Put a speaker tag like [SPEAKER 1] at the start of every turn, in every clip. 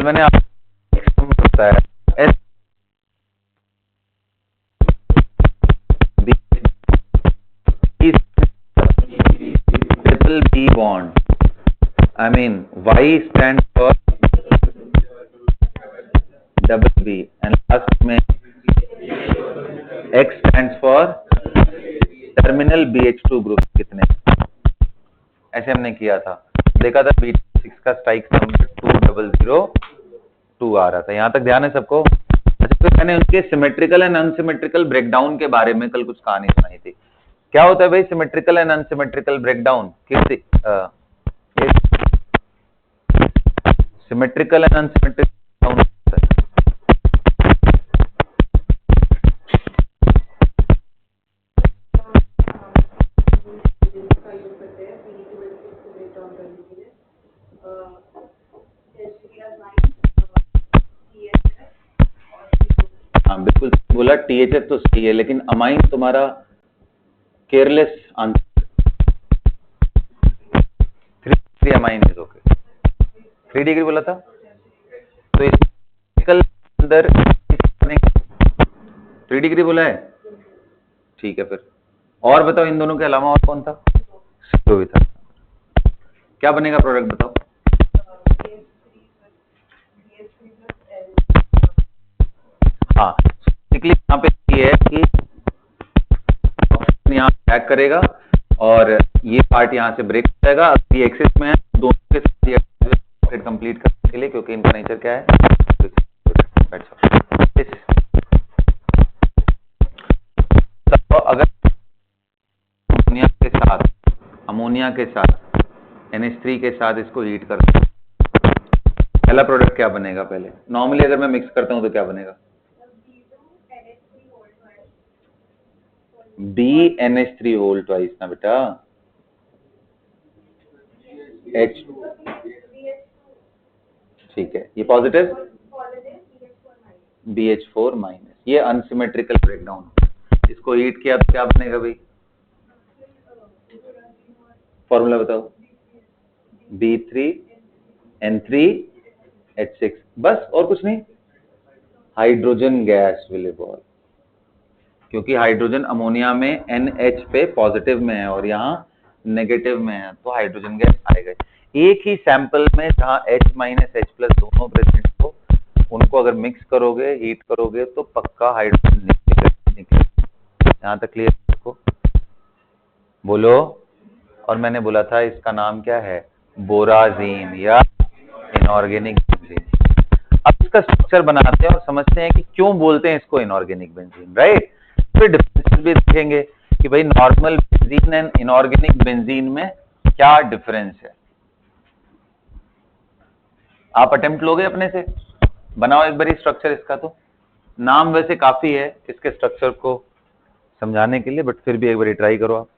[SPEAKER 1] कल मैंने आपको बताया S triple B bond, I mean Y stands for double B and last में X stands for terminal BH2 group कितने, ऐसे हमने किया था, देखा था B6 का स्ट्राइक नंबर 2002 आ रहा था। यहां तक ध्यान है सबको? अच्छा, फिर मैंने उनके सिमेट्रिकल एंड अनसिमेट्रिकल ब्रेकडाउन के बारे में कल कुछ कहानी सुनाई थी। क्या होता है भाई symmetrical and unsymmetrical breakdown? Symmetrical and unsymmetrical हाँ बिल्कुल बोला, THF तो सही है, लेकिन अमाइन तुम्हारा careless answer. 3 amine is okay, 3 degree बोला था, तो इस अंदर 3 डिग्री बोला है, ठीक है। फिर और बताओ इन दोनों के अलावा और कौन था? जो भी था, क्या बनेगा प्रोडक्ट बताओ? हाँ, यहाँ पे ये है कि यहाँ पैक करेगा और ये पार्ट यहाँ से ब्रेक हो जाएगा। अब ये एक्सिस में है, दोनों के साथ कंप्लीट करने के लिए, क्योंकि इनका नेचर क्या है, तो अगर अमोनिया के साथ NH3 के साथ इसको हीट करते हैं, पहला प्रोडक्ट क्या बनेगा? पहले नॉर्मली अगर मैं मिक्स करता हूं तो क्या बनेगा? BNH3 होल ट्वाइस ना बेटा, H, ठीक है, ये पॉजिटिव BH4 माइनस, ये अनसिमेट्रिकल ब्रेकडाउन। इसको हीट किया तो क्या बनेगा भाई? फॉर्मूला बताओ। B3N3H6, बस और कुछ नहीं, हाइड्रोजन गैस विल इवॉल्व, क्योंकि हाइड्रोजन अमोनिया में NH पे पॉजिटिव में है और यहाँ नेगेटिव में है, तो हाइड्रोजन गैस आएगा। एक ही सैंपल में जहां H माइनस H प्लस दोनों प्रेजेंट हो, उनको अगर मिक्स करोगे, हीट करोगे, तो पक्का हाइड्रोजन निकलेगा। यहाँ तक क्लियर आपको? बोलो। और मैंने बोला था इसका नाम क्या है? बोराजीन या इनऑर्गेनिक बेंजीन। अब इसका स्ट्रक्चर बनाते हैं और समझते हैं कि क्यों बोलते हैं इसको इनऑर्गेनिक बेंजीन, राइट? फिर डिफरेंसेस भी देखेंगे कि भाई normal benzene and inorganic benzene में क्या डिफरेंस है। आप अटेम्प्ट लोगे अपने से? बनाओ एक बारी स्ट्रक्चर इसका। तो नाम वैसे काफी है इसके स्ट्रक्चर को समझाने के लिए, बट फिर भी एक बारी ट्राई करो आप।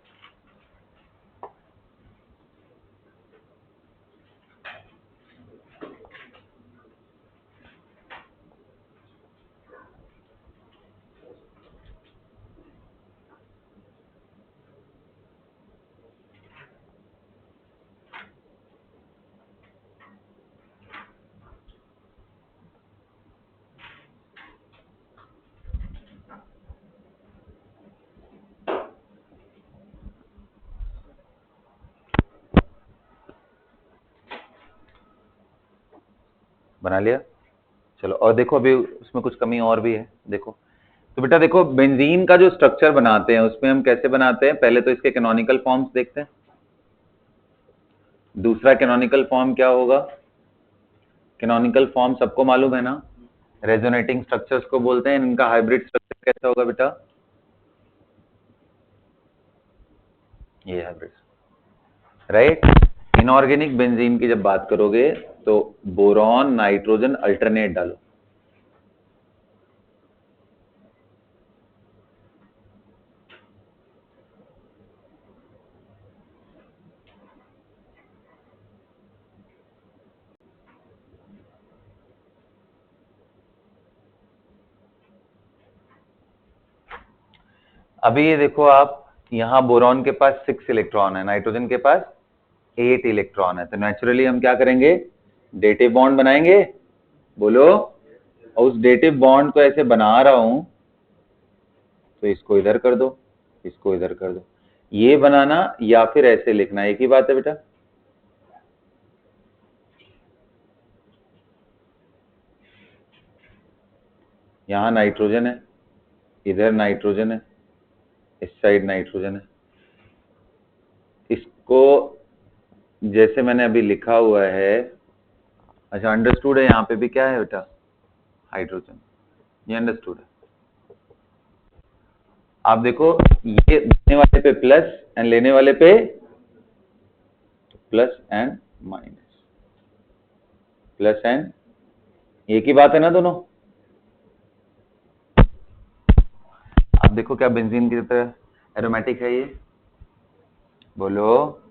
[SPEAKER 1] बना लिया? चलो, और देखो अभी उसमें कुछ कमी और भी है, देखो। तो बेटा देखो, बेंजीन का जो स्ट्रक्चर बनाते हैं उसमें हम कैसे बनाते हैं? पहले तो इसके कैनोनिकल फॉर्म्स देखते हैं। दूसरा कैनोनिकल फॉर्म क्या होगा? कैनोनिकल फॉर्म सबको मालूम है ना, रेजोनेटिंग स्ट्रक्चर्स को बोलते हैं। इनका हाइब्रिड स्ट्रक्चर कैसा होगा बेटा? ये हाइब्रिड, राइट? इनऑर्गेनिक बेंजीन की जब बात करोगे तो बोरॉन नाइट्रोजन अल्टरनेट डालो। अभी ये देखो आप, यहां बोरॉन के पास 6 इलेक्ट्रॉन है, नाइट्रोजन के पास 8 इलेक्ट्रॉन है, तो नेचुरली हम क्या करेंगे? डेटिव बॉन्ड बनाएंगे, बोलो। और उस डेटिव बॉन्ड को ऐसे बना रहा हूं, तो इसको इधर कर दो, इसको इधर कर दो। ये बनाना या फिर ऐसे लिखना एक ही बात है बेटा। यहां नाइट्रोजन है, इधर नाइट्रोजन है, इस साइड नाइट्रोजन है। इसको जैसे मैंने अभी लिखा हुआ है, अच्छा अंडरस्टूड है। यहाँ पे भी क्या है बेटा, हाइड्रोजन। ये अंडरस्टूड है। आप देखो, ये देने वाले पे प्लस एंड लेने वाले पे plus and minus, plus and, एक ही बात है ना दोनों। आप देखो क्या बेंजीन की तरह एरोमेटिक है ये, बोलो।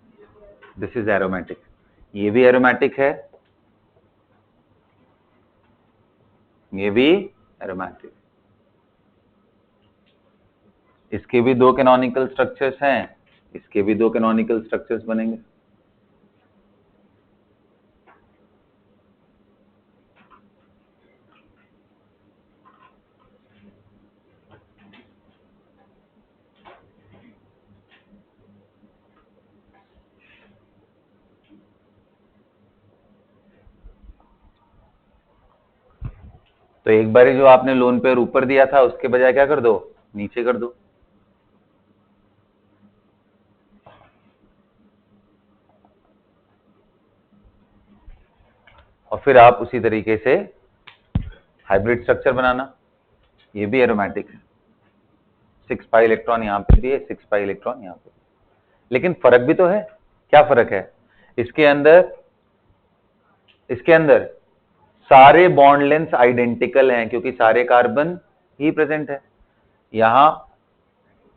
[SPEAKER 1] This is aromatic. ये भी एरोमेटिक है, ये भी एरोमेटिक। इसके भी दो कैनोनिकल स्ट्रक्चर्स हैं, इसके भी दो कैनोनिकल स्ट्रक्चर्स बनेंगे। तो एक बार जो आपने लोन पेयर ऊपर दिया था, उसके बजाय क्या कर दो, नीचे कर दो। और फिर आप उसी तरीके से हाइब्रिड स्ट्रक्चर बनाना। ये भी एरोमेटिक है, 6 पाई इलेक्ट्रॉन यहाँ पे भी है, 6 पाई इलेक्ट्रॉन यहाँ पे। लेकिन फर्क भी तो है। क्या फर्क है? इसके अंदर सारे बॉन्ड लेंथ आइडेंटिकल हैं, क्योंकि सारे कार्बन ही प्रेजेंट है। यहां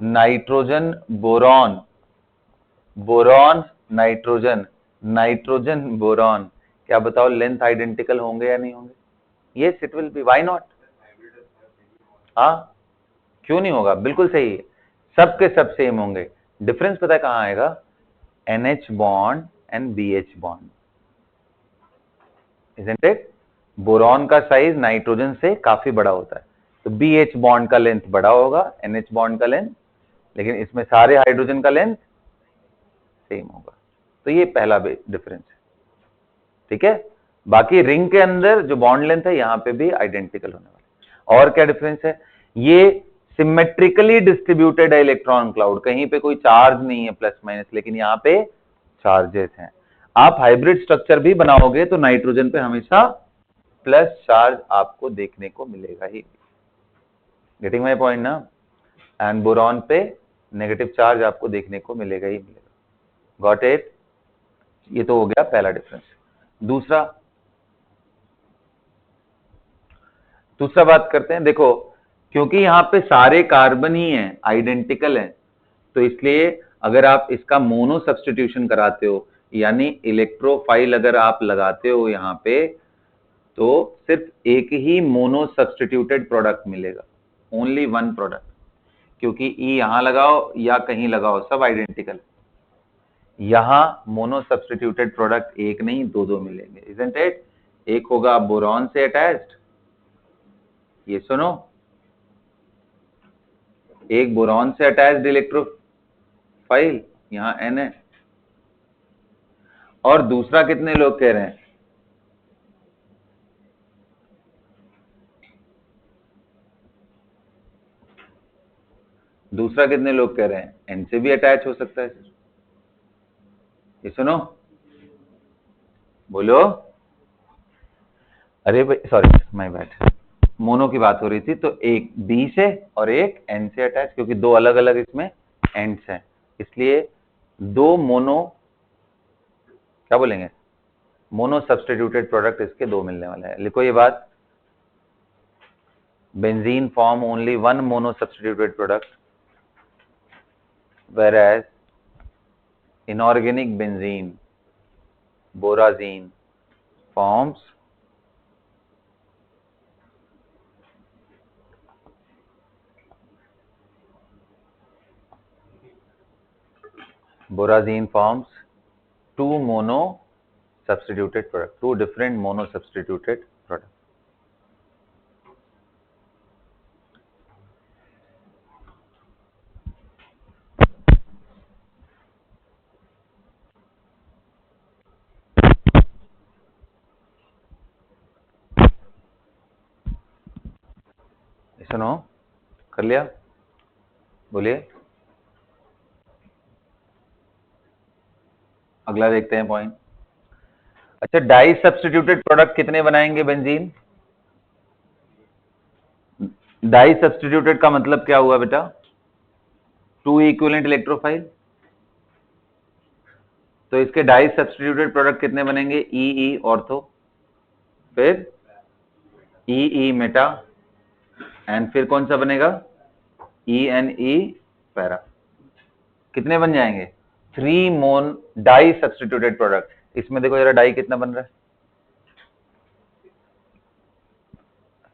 [SPEAKER 1] nitrogen boron, boron nitrogen, nitrogen boron, क्या बताओ लेंथ आइडेंटिकल होंगे या नहीं होंगे? Yes it will be, why not. हाँ, क्यों नहीं होगा, बिल्कुल सही है। सब के सब सेम होंगे। डिफरेंस पता है कहां आएगा? NH bond and BH bond, isn't it? Boron का साइज नाइट्रोजन से काफी बड़ा होता है, तो BH बॉन्ड का लेंथ बड़ा होगा NH बॉन्ड का लेंथ, लेकिन इसमें सारे हाइड्रोजन का लेंथ सेम होगा। तो ये पहला डिफरेंस है, ठीक है। बाकी रिंग के अंदर जो बॉन्ड लेंथ है यहां पे भी आइडेंटिकल होने वाला। और क्या डिफरेंस है? ये सिमेट्रिकली डिस्ट्रीब्यूटेड है इलेक्ट्रॉन क्लाउड, कहीं पे कोई चार्ज नहीं है प्लस माइनस, लेकिन यहाँ पे चार्जेस हैं। आप हाइब्रिड स्ट्रक्चर भी बनाओगे तो नाइट्रोजन पे हमेशा प्लस चार्ज आपको देखने को मिलेगा ही। गेटिंग माय पॉइंट ना? एंड बोरॉन पे नेगेटिव चार्ज आपको देखने को मिलेगा ही मिलेगा। Got it? ये तो हो गया पहला डिफरेंस। दूसरा बात करते हैं। देखो, क्योंकि यहाँ पे सारे कार्बन ही हैं, आइडेंटिकल हैं, तो इसलिए अगर आप इसका मोनो सब्स्टिट्यूशन कराते हो, यानी इलेक्ट्रोफाइल अगर आप लगाते हो यहाँ पे, तो सिर्फ एक ही मोनो सब्स्टिट्यूटेड प्रोडक्ट मिलेगा, ओनली वन प्रोडक्ट। क्योंकि ई यहां लगाओ या कहीं लगाओ, सब आइडेंटिकल। यहां मोनो सब्स्टिट्यूटेड प्रोडक्ट एक नहीं दो दो मिलेंगे, इजंट इट? एक होगा बोरॉन से अटैच्ड, ये सुनो, एक बोरॉन से अटैच्ड इलेक्ट्रोफाइल, यहां N है। और दूसरा कितने लोग कह रहे हैं? दूसरा कितने लोग कह रहे हैं? N से भी अटैच हो सकता है। ये सुनो, बोलो। अरे भाई सॉरी, माय बैड, मोनो की बात हो रही थी। तो एक B से और एक N से अटैच, क्योंकि दो अलग अलग इसमें एंड्स हैं, इसलिए दो मोनो, क्या बोलेंगे, मोनो सब्स्टिट्यूटेड प्रोडक्ट इसके दो मिलने वाले हैं। लिखो ये बात, benzene form only one mono substituted product, whereas inorganic benzene, borazine forms two mono substituted product, two different mono substituted product. सुनो, कर लिया, बोलिए। अगला देखते हैं पॉइंट। अच्छा, डाई सब्स्टिट्यूटेड प्रोडक्ट कितने बनाएंगे बेंजीन? डाई सब्स्टिट्यूटेड का मतलब क्या हुआ बेटा? 2 इक्विवेलेंट इलेक्ट्रोफाइल। तो इसके डाई सब्स्टिट्यूटेड प्रोडक्ट कितने बनेंगे? ई ऑर्थो, फिर ई मेटा, एंड फिर कौन सा बनेगा? ई पैरा। कितने बन जाएंगे? 3 मोन डाई सब्स्टिट्यूटेड प्रोडक्ट। इसमें देखो जरा डाई कितना बन रहा है,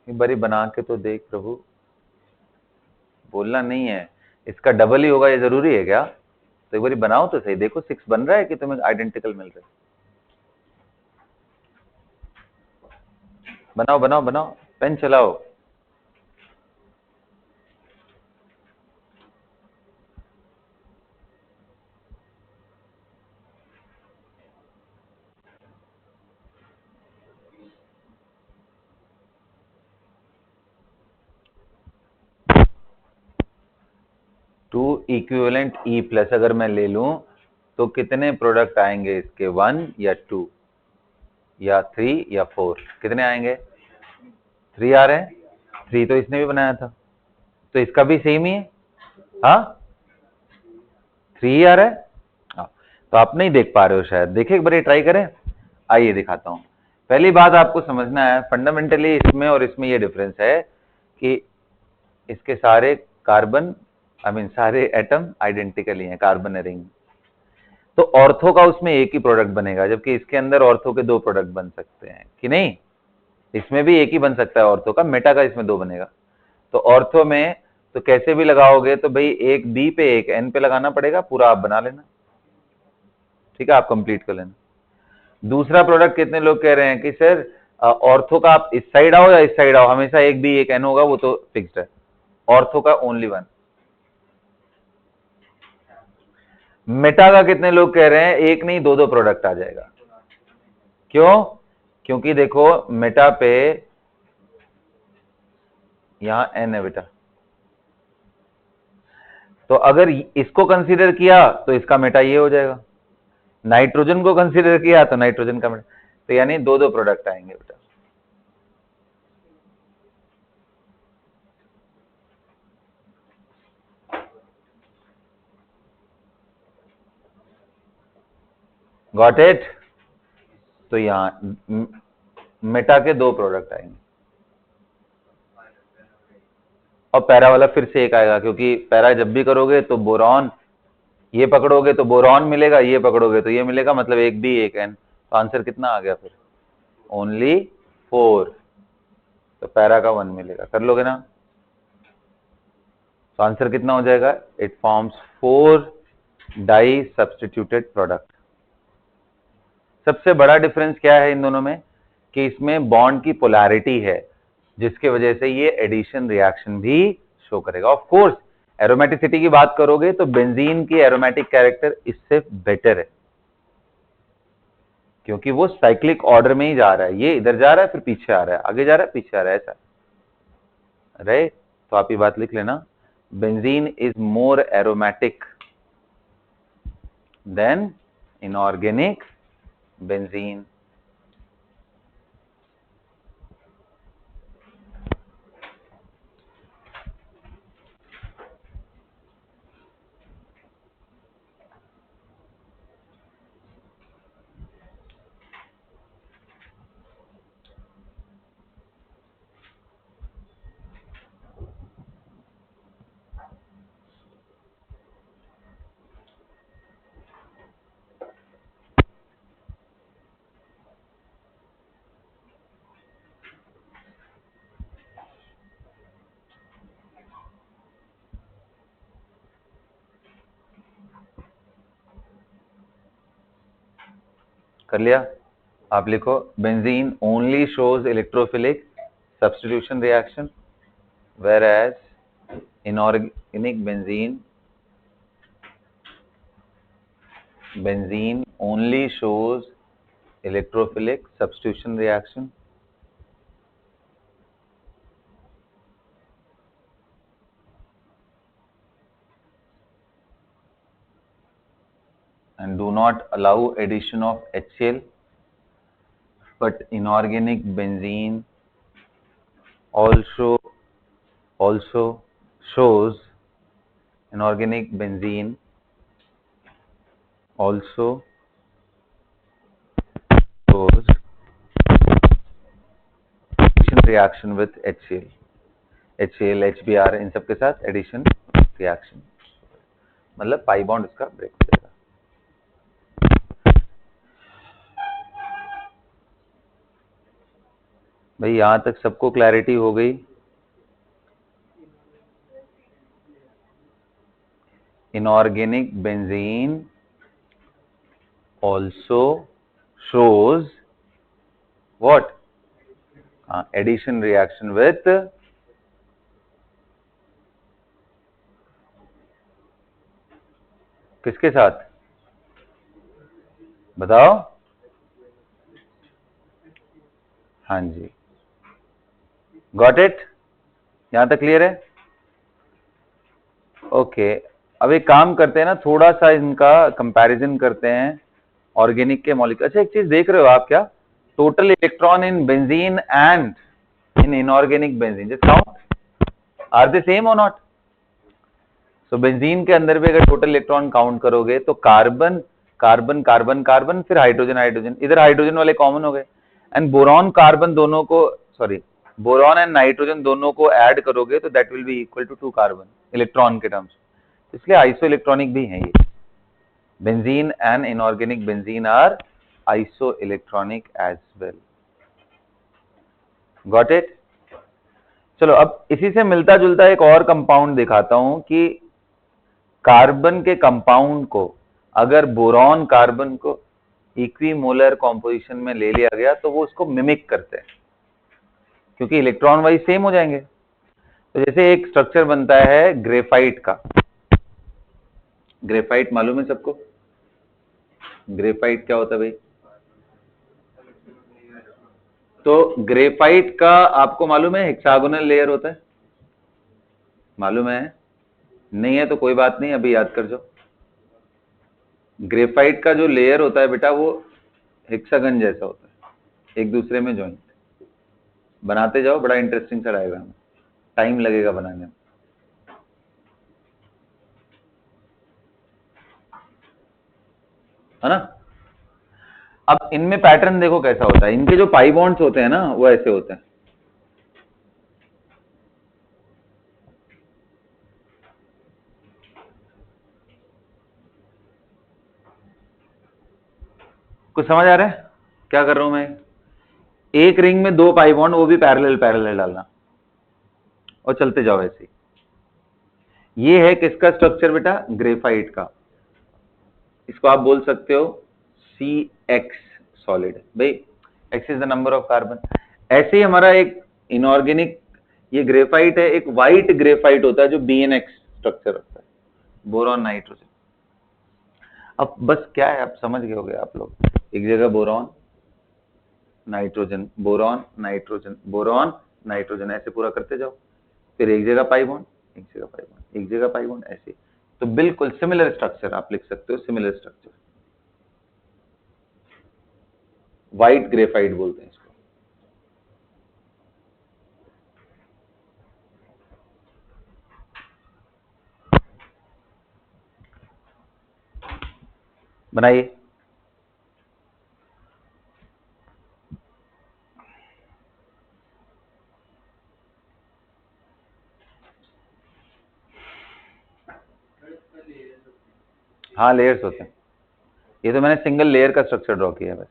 [SPEAKER 1] एक बारी बना के तो देख प्रभु, बोलना नहीं है, इसका डबल ही होगा ये जरूरी है क्या? तो एक बारी बनाओ तो सही, देखो 6 बन रहा है कि तुम्हें आइडेंटिकल मिल रहा है। बनाओ बनाओ बनाओ, पेन चलाओ। टू इक्विवेलेंट ई प्लस अगर मैं ले लूं तो कितने प्रोडक्ट आएंगे इसके? 1 या 2 या 3 या 4? कितने आएंगे? 3 आ रहे हैं। 3 तो इसने भी बनाया था, तो इसका भी सेम ही है। हाँ, 3 आ रहा है। हाँ, तो आप नहीं देख पा रहे हो शायद, देखिए एक बार ट्राई करें। आइए दिखाता हूं। पहली बात आपको समझना है, फंडामेंटली इसमें और इसमें ये डिफरेंस है कि इसके सारे कार्बन सारे एटम आइडेंटिकल ही हैं, कार्बन रिंग। तो ऑर्थो का उसमें एक ही प्रोडक्ट बनेगा, जबकि इसके अंदर ऑर्थो के 2 प्रोडक्ट बन सकते हैं कि नहीं? इसमें भी एक ही बन सकता है ऑर्थो का, मेटा का इसमें 2 बनेगा। तो ऑर्थो में तो कैसे भी लगाओगे तो भाई एक बी पे एक एन पे लगाना पड़ेगा, पूरा आप बना लेना, ठीक है, आप कंप्लीट कर लेना। दूसरा प्रोडक्ट कितने लोग कह रहे हैं कि सर ऑर्थो का आप इस साइड आओ या इस साइड आओ, हमेशा एक बी एक एन होगा, वो तो फिक्स्ड है। ऑर्थो का ओनली 1। मेटा का कितने लोग कह रहे हैं एक नहीं 2 प्रोडक्ट आ जाएगा? क्यों? क्योंकि देखो मेटा पे यहां एन है बेटा, तो अगर इसको कंसीडर किया तो इसका मेटा ये हो जाएगा, नाइट्रोजन को कंसीडर किया तो नाइट्रोजन का मेटा, तो यानी 2 प्रोडक्ट आएंगे बेटा। Got it? तो यहां मेटा के 2 प्रोडक्ट आएंगे और पैरा वाला फिर से एक आएगा, क्योंकि पैरा जब भी करोगे तो बोरॉन, ये पकड़ोगे तो बोरॉन मिलेगा, ये पकड़ोगे तो ये मिलेगा, मतलब एक बी एक एन। तो आंसर कितना आ गया फिर? ओनली 4। तो पैरा का 1 मिलेगा, कर लोगे ना? तो आंसर कितना हो जाएगा? It forms 4 di substituted product. सबसे बड़ा डिफरेंस क्या है इन दोनों में कि इसमें बॉन्ड की पोलैरिटी है, जिसके वजह से ये एडिशन रिएक्शन भी शो करेगा। ऑफ कोर्स एरोमेटिसिटी की बात करोगे तो बेंजीन की एरोमेटिक कैरेक्टर इससे बेटर है, क्योंकि वो साइक्लिक ऑर्डर में ही जा रहा है, ये इधर जा रहा है फिर पीछे आ रहा है, आगे जा रहा है पीछे आ रहा है, ऐसा राइट। तो आप ये बात लिख लेना, benzene is more aromatic than inorganic benzene. कर लिया? आप लिखो, benzene only shows electrophilic substitution reaction, whereas inorganic benzene only shows electrophilic substitution reaction. and do not allow addition of HCl, but inorganic benzene also shows inorganic benzene also shows addition reaction with HCl, HBr इन सब के साथ addition reaction, मतलब pi bond इसका break हो जाएगा। भाई यहां तक सबको क्लैरिटी हो गई? Inorganic benzene also shows what? Addition reaction with किसके साथ बताओ? हाँ जी, गॉट इट? यहां तक क्लियर है? ओके, अब एक काम करते हैं ना, थोड़ा सा इनका कंपैरिजन करते हैं ऑर्गेनिक के मॉलिक्यूल। अच्छा एक चीज देख रहे हो आप क्या? Total electron in benzene and in inorganic benzene, just count, are they same और नॉट? सो बेंजीन के अंदर भी अगर टोटल इलेक्ट्रॉन काउंट करोगे तो कार्बन कार्बन कार्बन कार्बन, फिर हाइड्रोजन हाइड्रोजन, इधर हाइड्रोजन वाले कॉमन हो गए, एंड बोरॉन कार्बन दोनों को, सॉरी बोरॉन एंड नाइट्रोजन दोनों को ऐड करोगे तो that will be equal to 2 carbon electron के टर्म्स, इसलिए आइसो इलेक्ट्रॉनिक भी है ये। Benzene and inorganic benzene are isoelectronic as well, got it? चलो अब इसी से मिलता जुलता एक और कंपाउंड दिखाता हूं कि कार्बन के कंपाउंड को अगर बोरॉन कार्बन को इक्विमोलर कॉम्पोजिशन में ले लिया गया तो वो उसको मिमिक करते हैं, क्योंकि इलेक्ट्रॉन वाइज सेम हो जाएंगे। तो जैसे एक स्ट्रक्चर बनता है ग्रेफाइट का, ग्रेफाइट मालूम है सबको? ग्रेफाइट क्या होता है भाई? तो ग्रेफाइट का आपको मालूम है हेक्सागोनल लेयर होता है, मालूम है? नहीं है तो कोई बात नहीं, अभी याद कर जाओ। ग्रेफाइट का जो लेयर होता है बेटा वो हेक्सागन जैसा होता है, एक दूसरे में ज्वाइंट। बनाते जाओ, बड़ा इंटरेस्टिंग सा डायग्राम है, टाइम लगेगा बनाने में। है ना? अब इनमें पैटर्न देखो कैसा होता है, इनके जो पाई बॉन्ड्स होते हैं ना वो ऐसे होते हैं। कुछ समझ आ रहा है क्या कर रहा हूं मैं? एक रिंग में 2 पाई बॉन्ड, वो भी पैरेलल पैरेलल डालना और चलते जाओ ऐसे। ये है किसका स्ट्रक्चर बेटा? ग्रेफाइट का। इसको आप बोल सकते हो CX सॉलिड, भाई X is the number of carbon. ऐसे ही हमारा एक इनऑर्गेनिक, ये ग्रेफाइट है, एक व्हाइट ग्रेफाइट होता है जो BNX स्ट्रक्चर होता है, बोरॉन नाइट्रोजन। अब बस क्या है, आप समझ गए होगे आप लोग, एक जगह boron nitrogen boron nitrogen boron nitrogen, ऐसे पूरा करते जाओ, फिर एक जगह पाई बॉन्ड, एक जगह पाई बॉन्ड, एक जगह पाई बॉन्ड, ऐसे। तो बिल्कुल सिमिलर स्ट्रक्चर आप लिख सकते हो, सिमिलर स्ट्रक्चर, व्हाइट ग्रेफाइट बोलते हैं इसको। बनाइए। हाँ लेयर्स होते हैं, ये तो मैंने सिंगल लेयर का स्ट्रक्चर ड्रॉ किया है बस।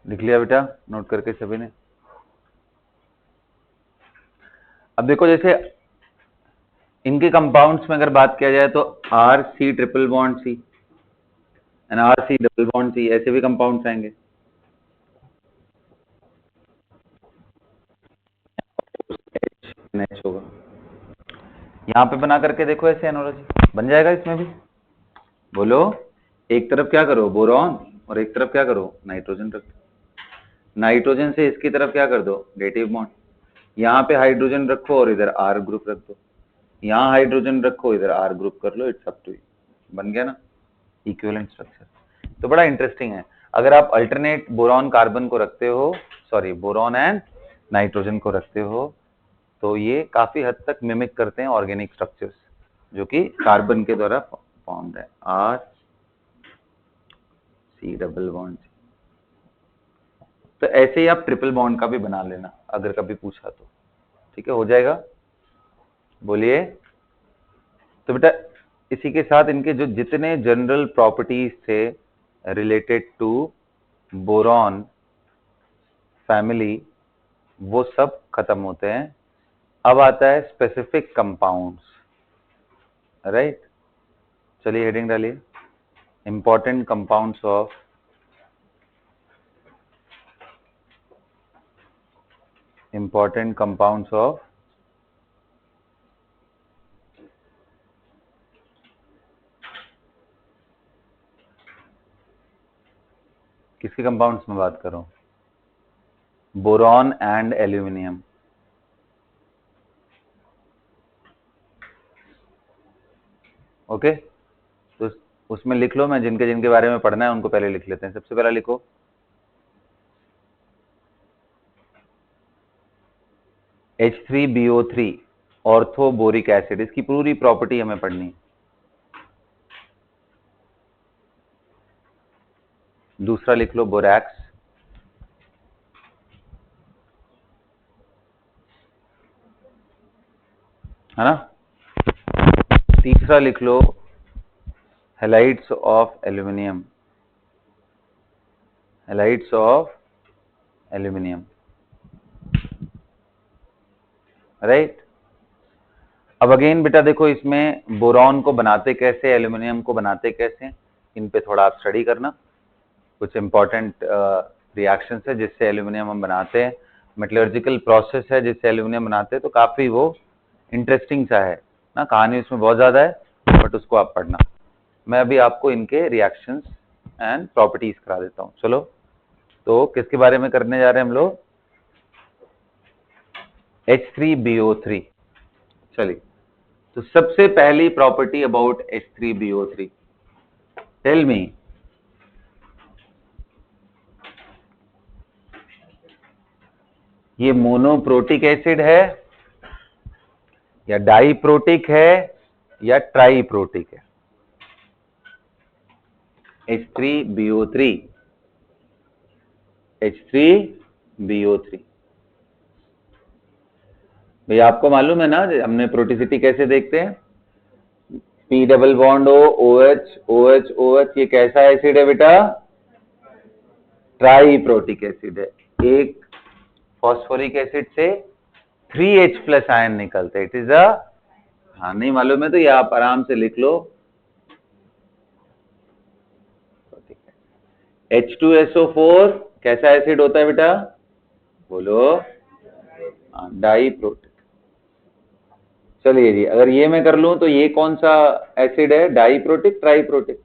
[SPEAKER 1] लिख लिया बेटा, नोट करके सभी ने? अब देखो जैसे इनके कंपाउंड्स में अगर बात किया जाए तो R C triple bond C and R C double bond C, ऐसे भी कंपाउंड्स आएंगे। NH होगा, यहाँ पे बना करके देखो ऐसे एनोलॉजी बन जाएगा इसमें भी। बोलो, एक तरफ क्या करो बोरॉन और एक तरफ क्या करो नाइट्रोजन रख दो, नाइट्रोजन से इसकी तरफ क्या कर दो डेटिव बॉन्ड, यहाँ पे हाइड्रोजन रखो और इधर आर ग्रुप रख दो, यहाँ हाइड्रोजन रखो इधर आर ग्रुप कर लो, इट्स अप टू यू, बन गया ना इक्विवेलेंट स्ट्रक्चर। तो बड़ा इंटरेस्टिंग है, अगर आप अल्टरनेट बोरॉन कार्बन को रखते हो, सॉरी बोरॉन एंड नाइट्रोजन को रखते हो, तो ये काफी हद तक मिमिक करते हैं ऑर्गेनिक स्ट्रक्चर्स जो कि कार्बन के द्वारा फॉर्म्ड है, आर सी डबल बॉन्ड। तो ऐसे ही आप ट्रिपल बॉन्ड का भी बना लेना अगर कभी पूछा तो, ठीक है, हो जाएगा। बोलिए, तो बेटा इसी के साथ इनके जो जितने जनरल प्रॉपर्टीज थे रिलेटेड टू बोरॉन फैमिली वो सब खत्म होते हैं। अब आता है स्पेसिफिक कंपाउंड्स, राइट। चलिए हेडिंग डालिए, इंपॉर्टेंट कंपाउंड्स ऑफ किसके कंपाउंड्स में बात करूं, बोरॉन एंड एल्यूमिनियम। ओके, तो उसमें लिख लो, मैं जिनके जिनके बारे में पढ़ना है उनको पहले लिख लेते हैं। सबसे पहला लिखो H3BO3 ऑर्थोबोरिक एसिड, इसकी पूरी प्रॉपर्टी हमें पढ़नी है। दूसरा लिख लो बोरैक्स, है ना। तीसरा लिख लो halides of aluminium, halides of aluminium, right. अब अगेन बेटा देखो इसमें बोरॉन को बनाते कैसे, एल्यूमिनियम को बनाते कैसे, इन पे थोड़ा आप स्टडी करना। कुछ इंपॉर्टेंट रिएक्शंस है जिससे एल्यूमिनियम हम बनाते हैं, मेटलर्जिकल प्रोसेस है जिससे एल्यूमिनियम बनाते हैं, तो काफी वो इंटरेस्टिंग सा है ना, कहानी उसमें बहुत ज्यादा है, बट उसको आप पढ़ना। मैं अभी आपको इनके रिएक्शंस एंड प्रॉपर्टीज करा देता हूँ। चलो, तो किसके बारे में करने जा रहे हैं हम लोग, H3BO3। चलिए, तो सबसे पहली property about H3BO3, tell me, ये मोनोप्रोटिक एसिड है या डाइप्रोटिक है या ट्राइप्रोटिक है? H3BO3, H3BO3 भैया आपको मालूम है ना हमने प्रोटिसिटी कैसे देखते हैं, P double bond O, OH OH OH, ये कैसा एसिड है बेटा, ट्राइप्रोटिक एसिड है। एक फॉस्फोरिक एसिड से 3H प्लस आयन निकलते, इट इज अ, हाँ नहीं मालूम है तो ये आप आराम से लिख लो, H2SO4 कैसा एसिड होता है बेटा, बोलो, डाइप्रोटिक। चलिए जी, अगर ये मैं कर लूं तो ये कौन सा एसिड है, डाइप्रोटिक ट्राइप्रोटिक?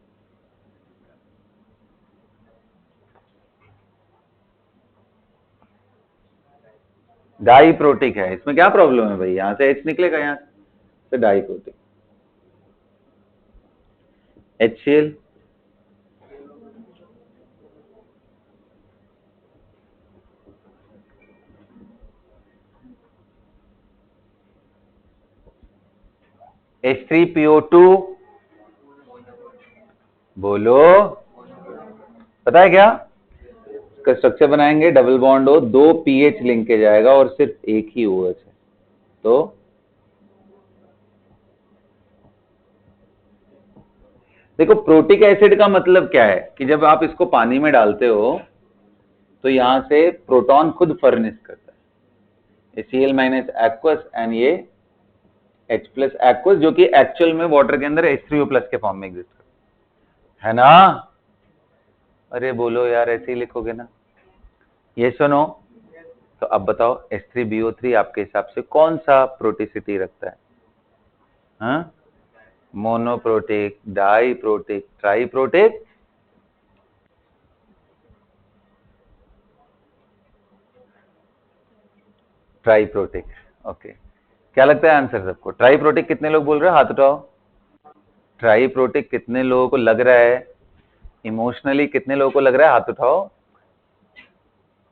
[SPEAKER 1] डाइप्रोटिक है, इसमें क्या प्रॉब्लम है भाई, यहां से H निकलेगा, यहां से डाइप्रोटिक। HCl, H3PO2, बोलो, पता है क्या इसका स्ट्रक्चर बनाएंगे, डबल बॉन्ड हो, 2 पीएच लिंकेज आएगा और सिर्फ एक ही OH है, तो देखो प्रोटिक एसिड का मतलब क्या है कि जब आप इसको पानी में डालते हो तो यहां से प्रोटॉन खुद फर्निश करता है, Cl माइनस एक्वस एंड ये H प्लस एक्वस, जो कि एक्चुअल में वाटर के अंदर H3O प्लस के फॉर्म में एग्जिस्ट करता है ना। अरे बोलो यार, ऐसे ही लिखोगे ना, ये सुनो। तो अब बताओ H3BO3 आपके हिसाब से कौन सा प्रोटिसिटी रखता है? हाँ, monoprotic, diprotic, triprotic? Triprotic. Okay, क्या लगता है आंसर सबको? ट्राइप्रोटिक कितने लोग बोल रहे हो, हाथ उठाओ। ट्राइप्रोटिक कितने लोगों को लग रहा है? इमोशनली कितने लोगों को लग रहा है, हाथ उठाओ।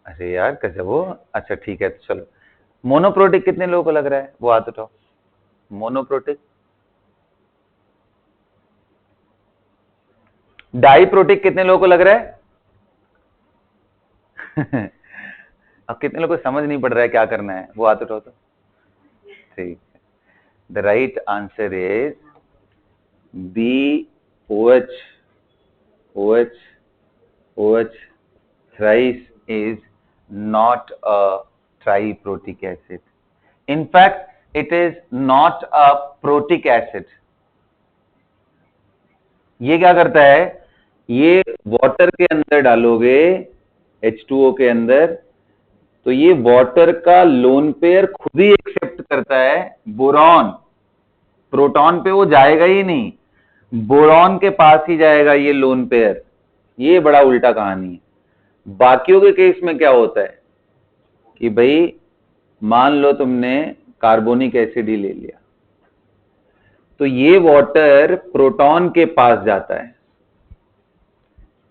[SPEAKER 1] अरे यार गजब हो। अच्छा ठीक है, तो चलो। मोनोप्रोटिक कितने लोगों को लग रहा है, वो हाथ उठाओ। मोनोप्रोटिक। डाइप्रोटिक कितने लोगों को लग रहा है? अब कितने लोगों को समझ नहीं पड़ रहा है क्या करना है, वो हाथ उठाओ तो। ठीक है, the right answer is B, OH, OH, OH thrice is not a triprotic acid. In fact, it is not a protic acid. ये क्या करता है, ये वाटर के अंदर डालोगे H2O के अंदर, तो ये वाटर का लोन पेयर खुद ही एक्सेप्ट करता है बोरॉन। प्रोटॉन पे वो जाएगा ही नहीं, बोरॉन के पास ही जाएगा ये लोन पेयर। ये बड़ा उल्टा कहानी है। बाकियों के केस में क्या होता है कि भाई मान लो तुमने कार्बोनिक एसिड ही ले लिया, तो ये वाटर प्रोटॉन के पास जाता है,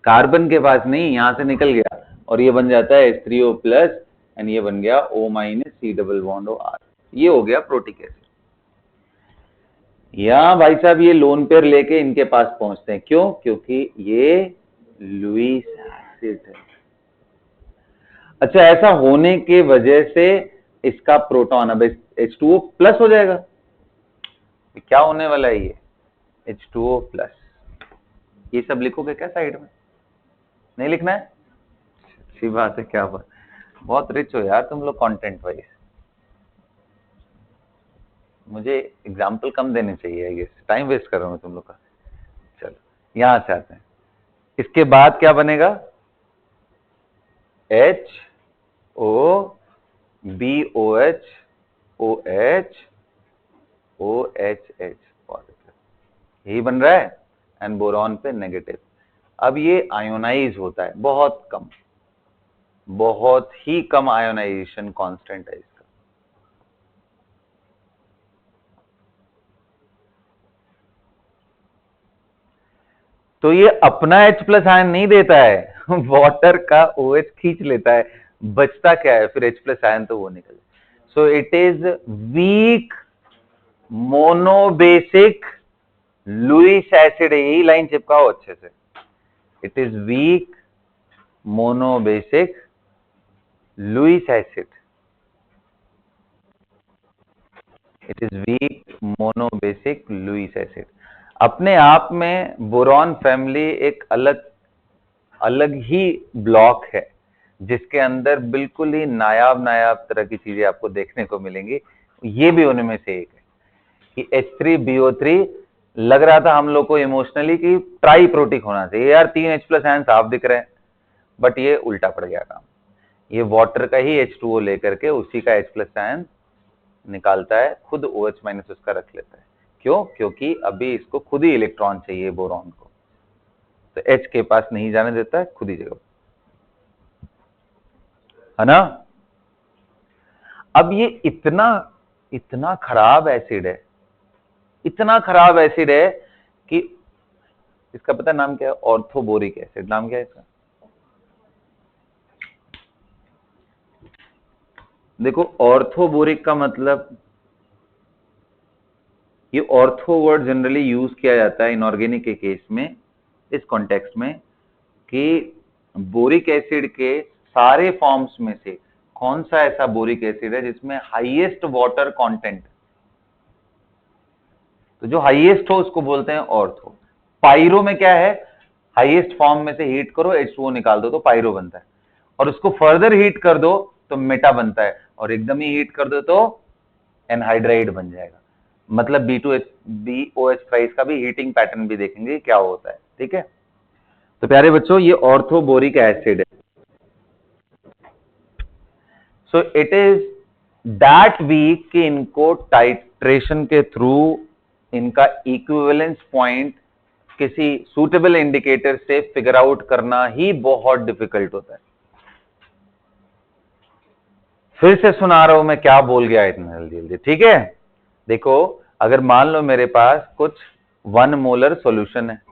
[SPEAKER 1] कार्बन के पास नहीं, यहां से निकल गया और ये बन जाता है H3O प्लस एंड ये बन गया O minus C double bond OR। ये हो गया प्रोटिक एसिड। या भाई साहब ये लोन पेयर लेके इनके पास पहुंचते हैं, क्यों? क्योंकि ये लुईस एसिड है। अच्छा, ऐसा होने के वजह से इसका प्रोटॉन अब H2O प्लस हो जाएगा। क्या होने वाला है ये? H2O plus. ये सब लिखोगे क्या साइड में? नहीं लिखना है? अच्छी बात है, क्या बात, बहुत रिच हो यार तुम लोग कंटेंट वाइज। मुझे एग्जाम्पल कम देने चाहिए, ये टाइम वेस्ट कर रहा हूं तुम लोग का। चलो यहां से आते हैं, इसके बाद क्या बनेगा? HO, BOH, OH, OHH positive, यही बन रहा है, एंड बोरॉन पे नेगेटिव। अब ये आयोनाइज होता है, बहुत कम, बहुत ही कम आयोनाइजेशन कांस्टेंट है इसका। तो ये अपना H प्लस आयन नहीं देता है, वाटर का OH खींच लेता है, बचता क्या है फिर? H प्लस आयन तो वो निकल। So it is weak monobasic Lewis acid, यही लाइन चिपकाओ अच्छे से। It is weak monobasic Lewis acid, it is weak monobasic Lewis acid. अपने आप में बोरॉन फैमिली एक अलग अलग ही ब्लॉक है, जिसके अंदर बिल्कुल ही नायाब नायाब तरह की चीजें आपको देखने को मिलेंगी। ये भी उनमें से एक है कि H3BO3 लग रहा था हम लोग को इमोशनली कि ट्राइप्रोटिक होना चाहिए यार, 3 H प्लस आयन साफ दिख रहे हैं, बट ये उल्टा पड़ गया काम। ये वाटर का ही H2O लेकर के उसी का H प्लस आयन निकालता है, खुद OH माइनस उसका रख लेता है। क्यों? क्योंकि अभी इसको खुद ही इलेक्ट्रॉन चाहिए बोरॉन को, तो H के पास नहीं जाने देता है, खुद ही जगह, है ना। अब ये इतना इतना खराब एसिड है, इतना खराब एसिड है कि इसका पता नाम क्या है? Orthoboric acid. नाम क्या है इसका? देखो, ऑर्थोबोरिक का मतलब, ये ऑर्थो वर्ड जनरली यूज किया जाता है इनऑर्गेनिक के केस में, इस कॉन्टेक्स्ट में, कि बोरिक एसिड के सारे फॉर्म्स में से कौन सा ऐसा बोरिक एसिड है जिसमें हाईएस्ट वाटर कंटेंट, तो जो हाईएस्ट हो उसको बोलते हैं ऑर्थो। पाइरो में क्या है? हाईएस्ट फॉर्म में से हीट करो, H2O निकाल दो तो पाइरो बनता है। और उसको फर्दर हीट कर दो तो मेटा बनता है, और एकदम ही हीट कर दो तो एनहाइड्राइड बन जाएगा। मतलब BOH थ्राइस का भी हीटिंग पैटर्न भी देखेंगे क्या होता है, ठीक है। तो प्यारे बच्चों ये ऑर्थोबोरिक एसिड है। So it is that weak कि इनको टाइट्रेशन के थ्रू इनका इक्विवेलेंस पॉइंट किसी सूटेबल इंडिकेटर से फिगर आउट करना ही बहुत डिफिकल्ट होता है। फिर से सुना रहा हूं मैं, क्या बोल गया इतना जल्दी जल्दी, ठीक है। देखो अगर मान लो मेरे पास कुछ 1 मोलर सॉल्यूशन है,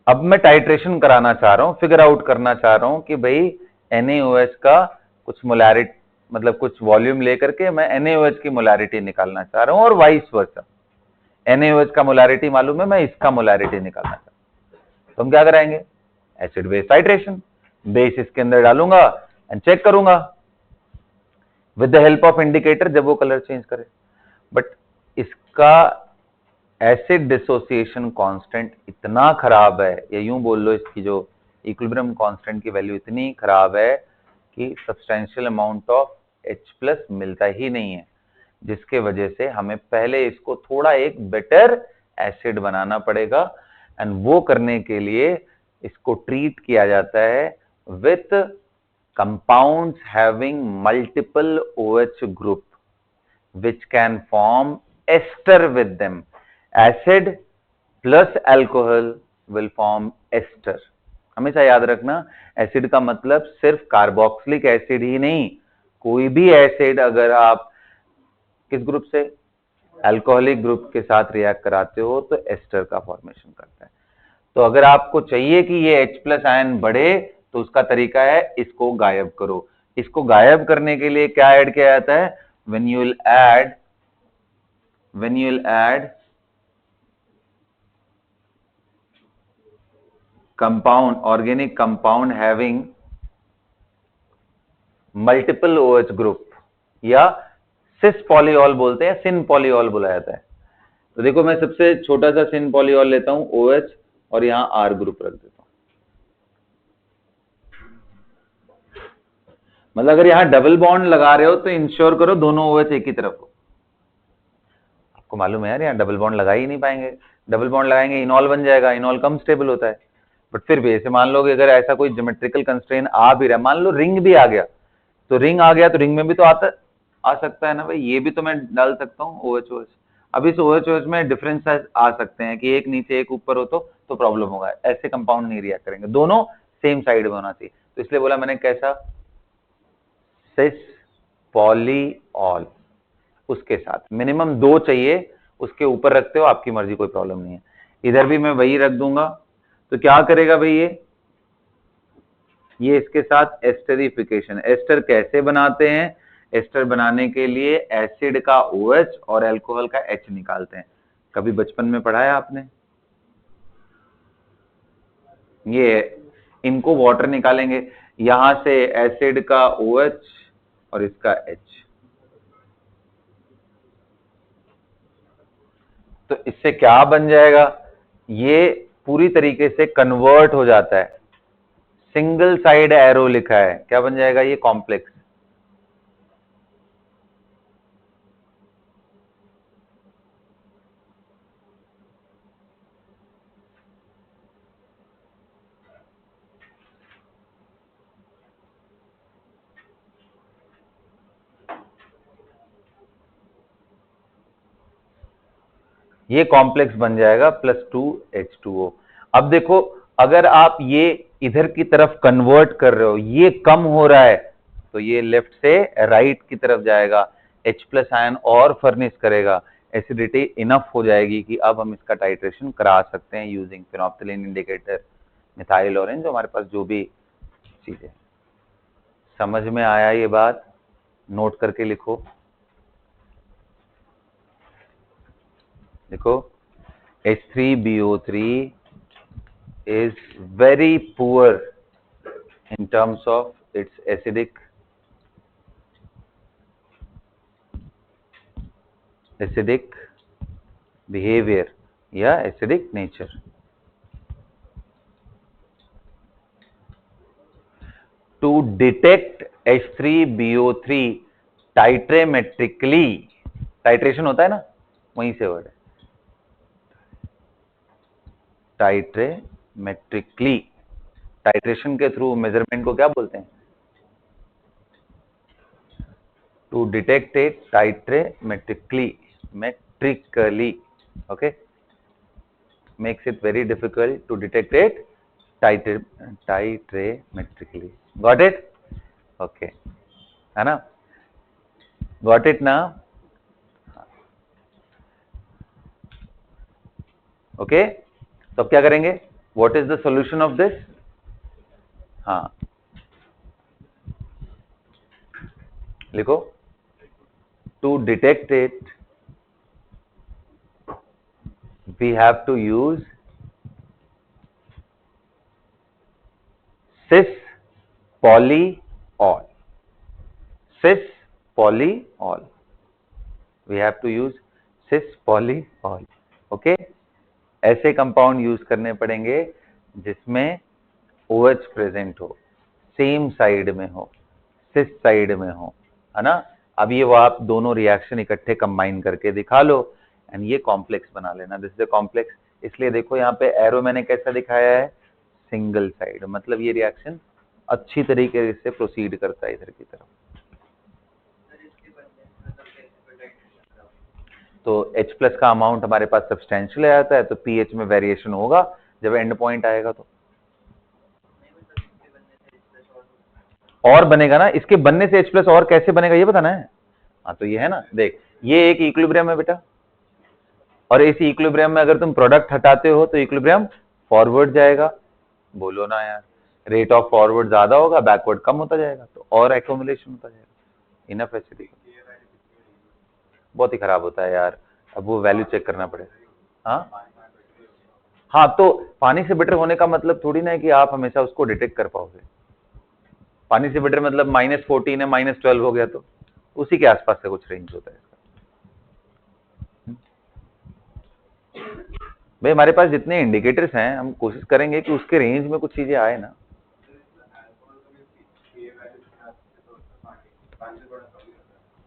[SPEAKER 1] अब मैं टाइट्रेशन कराना चाह रहा हूं, फिगर आउट करना चाह रहा हूं कि भाई NaOH का कुछ मोलैरिटी, मतलब कुछ वॉल्यूम लेकर के मैं NaOH की मोलैरिटी निकालना चाह रहा हूं, और वाइस वर्सा। NaOH का मोलैरिटी मालूम है, मैं इसका मोलैरिटी निकालना चाहता हूं, तो हम क्या कराएंगे, एसिड बेस टाइट्रेशन। बेस इसके अंदर डालूंगा एंड चेक करूंगा with the help of indicator जब वो कलर चेंज करे। बट इसका एसिड डिसोसिएशन कांस्टेंट इतना खराब है, या यूं बोल लो इसकी जो इक्विलिब्रियम कांस्टेंट की वैल्यू इतनी खराब है कि सब्सटेंशियल अमाउंट ऑफ H+ मिलता ही नहीं है, जिसके वजह से हमें पहले इसको थोड़ा एक बेटर एसिड बनाना पड़ेगा। एंड वो करने के लिए इसको ट्रीट किया जाता है with compounds having multiple OH group which can form ester with them. Acid plus alcohol will form ester. हमेशा याद रखना, एसिड का मतलब सिर्फ कार्बोक्सिलिक एसिड ही नहीं, कोई भी एसिड अगर आप किस ग्रुप से, अल्कोहलिक ग्रुप के साथ रिएक्ट कराते हो तो एस्टर का फॉर्मेशन करता है। तो अगर आपको चाहिए कि ये H+ आयन बढ़े तो उसका तरीका है इसको गायब करो। इसको गायब करने के लिए क्या ऐड किया जाता है, when you'll add compound, organic compound having multiple OH group, या सिस पॉलीऑल बोलते हैं, सिन पॉलीऑल बोला जाता है। तो देखो मैं सबसे छोटा सा सिन पॉलीऑल लेता हूं OH, और यहां R ग्रुप रख देता हूं। मतलब अगर यहां डबल बॉन्ड लगा रहे हो तो इंश्योर करो दोनों OH एक ही तरफ हो। आपको मालूम है यार, यहाँ डबल बॉन्ड लगा ही नहीं पाएंगे, डबल बॉन्ड लगाएंगे इनॉल बन जाएगा, इनॉल कम स्टेबल होता है। बट फिर भी ऐसे मान लो कि अगर ऐसा कोई ज्योमेट्रिकल कंस्ट्रेंट आ भी रहा है, मान लो रिंग भी आ गया, तो रिंग आ गया तो रिंग में भी तो आ सकता है ना भाई, ये भी तो मैं डाल सकता हूँ OH। अब इस OH में डिफरेंस आ सकते हैं कि एक नीचे एक ऊपर हो तो प्रॉब्लम होगा, ऐसे कंपाउंड नहीं रिएक्ट करेंगे, दोनों सेम साइड में होना चाहिए। तो इसलिए बोला मैंने कैसा, सिस पॉलीऑल, उसके साथ मिनिमम 2 चाहिए, उसके ऊपर रखते हो आपकी मर्जी, कोई प्रॉब्लम नहीं है। इधर भी मैं वही रख दूंगा, तो क्या करेगा भाई ये इसके साथ एस्टरिफिकेशन। एस्टर कैसे बनाते हैं, एस्टर बनाने के लिए एसिड का OH और अल्कोहल का H निकालते हैं। कभी बचपन में पढ़ा है आपने, ये इनको वाटर निकालेंगे, यहां से एसिड का OH और इसका H, तो इससे क्या बन जाएगा, ये पूरी तरीके से कन्वर्ट हो जाता है, सिंगल साइड एरो लिखा है, क्या बन जाएगा ये, कॉम्प्लेक्स। ये कॉम्प्लेक्स बन जाएगा +2H2O। अब देखो अगर आप ये इधर की तरफ कन्वर्ट कर रहे हो, ये कम हो रहा है, तो ये लेफ्ट से राइट की तरफ जाएगा, H+ आयन और फर्निश करेगा, एसिडिटी इनफ हो जाएगी कि अब हम इसका टाइट्रेशन करा सकते हैं यूजिंग फेनोल्फ्थालीन इंडिकेटर, मिथाइल ऑरेंज, जो हमारे पास जो भी चीजें। समझ में आया ये बात, नोट करके लिखो। देखो H3BO3 is very poor in terms of its acidic behavior या acidic nature। To detect H3BO3 titrimetrically, titration होता है ना, वहीं से वर्ड है टाइट्रेमेट्रिकली, टाइट्रेशन के थ्रू मेजरमेंट को क्या बोलते हैं, to detect it titrimetrically, metrically, okay, makes it very difficult to detect it titrametrically. Got it? Okay, है ना, got it ना, ओके, तो अब क्या करेंगे, what is the solution of this, हाँ लिखो, to detect it we have to use cis polyol, cis polyol, we have to use cis polyol, okay, ऐसे कंपाउंड यूज करने पड़ेंगे जिसमें OH प्रेजेंट हो, सेम साइड में हो, सिस साइड में हो, है ना। अब ये वो आप दोनों रिएक्शन इकट्ठे कंबाइन करके दिखा लो एंड ये कॉम्प्लेक्स बना लेना, दिस इज अ कॉम्प्लेक्स। इसलिए देखो यहाँ पे एरो मैंने कैसा दिखाया है, सिंगल साइड, मतलब ये रिएक्शन अच्छी तरीके से प्रोसीड करता है इधर की तरफ। तो H प्लस का अमाउंट हमारे पास सब्सटेंशियल आता है, तो pH में वेरिएशन होगा जब एंड पॉइंट आएगा, तो और बनेगा ना, इसके बनने से H प्लस और कैसे बनेगा ये बताना है। हाँ तो ये है ना, देख ये एक इक्विलिब्रियम है बेटा, और इस इक्विलिब्रियम में अगर तुम प्रोडक्ट हटाते हो तो इक्विलिब्रियम फॉरवर्ड जाएगा, बोलो ना यार, रेट ऑफ फॉरवर्ड ज्यादा होगा, बैकवर्ड कम होता जाएगा, तो और एक्यूमुलेशन होता जाएगा, इनफ एसिडिटी, बहुत ही खराब होता है यार, अब वो वैल्यू चेक करना पड़ेगा। हाँ हाँ, तो पानी से बेटर होने का मतलब थोड़ी ना है कि आप हमेशा उसको डिटेक्ट कर पाओगे, पानी से बेटर मतलब -14 है, -12 हो गया, तो उसी के आसपास से कुछ रेंज होता है इसका। भाई हमारे पास जितने इंडिकेटर्स हैं, हम कोशिश करेंगे कि उसके रेंज में कुछ चीजें आए ना।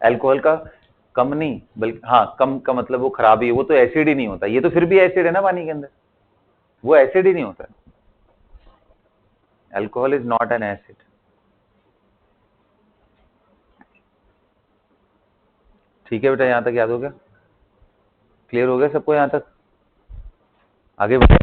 [SPEAKER 1] अल्कोहल का कम नहीं, बल्कि हाँ कम का मतलब वो खराब ही है, वो तो एसिड ही नहीं होता, ये तो फिर भी एसिड है ना पानी के अंदर, वो एसिड ही नहीं होता, alcohol is not an acid. ठीक है बेटा, यहां तक याद हो गया, क्लियर हो गया सबको यहां तक, आगे बढ़े।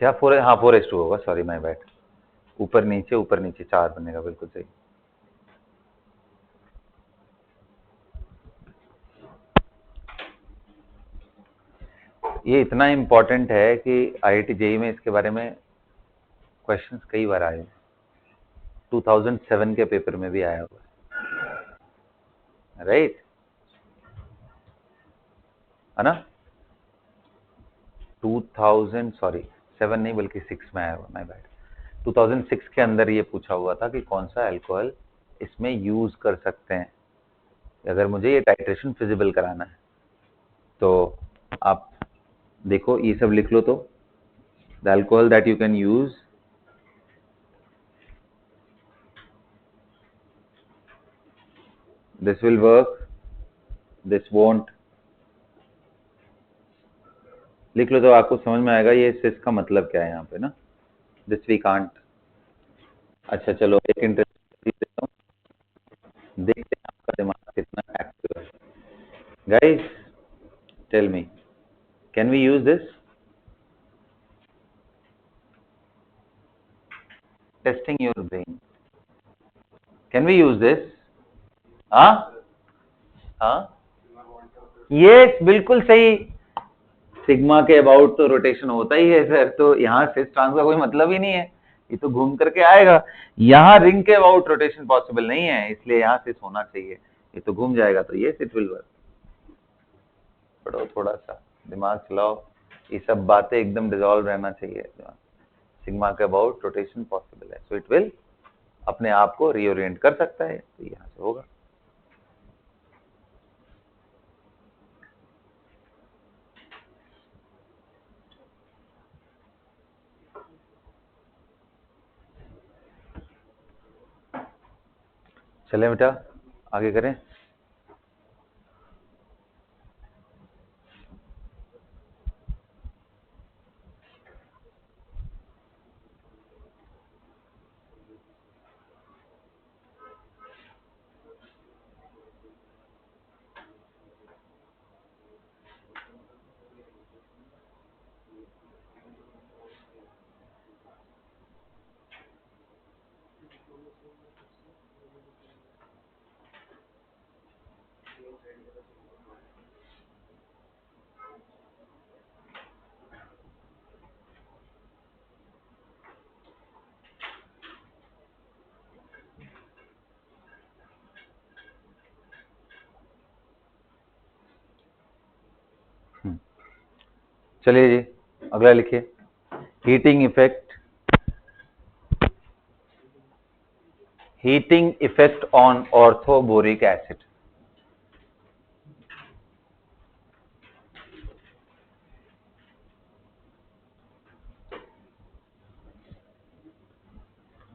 [SPEAKER 1] क्या 4, हाँ 4:2 होगा, सॉरी माय बैड, ऊपर नीचे 4 बनेगा, बिल्कुल सही। ये इतना इंपॉर्टेंट है कि IIT जेई में इसके बारे में क्वेश्चंस कई बार आए, 2007 के पेपर में भी आया हुआ, राइट, है ना, 2000 सॉरी 7 नहीं बल्कि 6 में आया हुआ, माय बैड, 2006 के अंदर ये पूछा हुआ था कि कौन सा अल्कोहल इसमें यूज कर सकते हैं अगर मुझे ये टाइट्रेशन फिजिबल कराना है। तो आप देखो ये सब लिख लो, तो the alcohol that you can use, this will work, this won't, लिख लो तो आपको समझ में आएगा ये सिस का मतलब क्या है यहाँ पे ना, दिस वी कांट। अच्छा चलो एक इंटरेस्ट देता हूँ, देखते हैं आपका दिमाग कितना एक्टिव है। Guys tell me, can we use this, testing your brain, can we use this? हाँ हाँ, ये बिल्कुल सही। सिग्मा के अबाउट तो रोटेशन होता ही है सर, तो यहाँ सिस ट्रांस का कोई मतलब ही नहीं है, ये तो घूम करके आएगा। यहाँ रिंग के अबाउट रोटेशन पॉसिबल नहीं है, इसलिए यहाँ सिस होना चाहिए, ये तो घूम जाएगा, तो ये इट विल वर्क। पढ़ो थोड़ा सा, दिमाग चलाओ, ये सब बातें एकदम डिजॉल्व रहना चाहिए। सिग्मा के अबाउट रोटेशन पॉसिबल है, सो इट विल अपने आप को रीओरिएंट कर सकता है, तो यहाँ से होगा। चले बेटा आगे करें। चलिए जी अगला लिखिए, heating effect on orthoboric acid.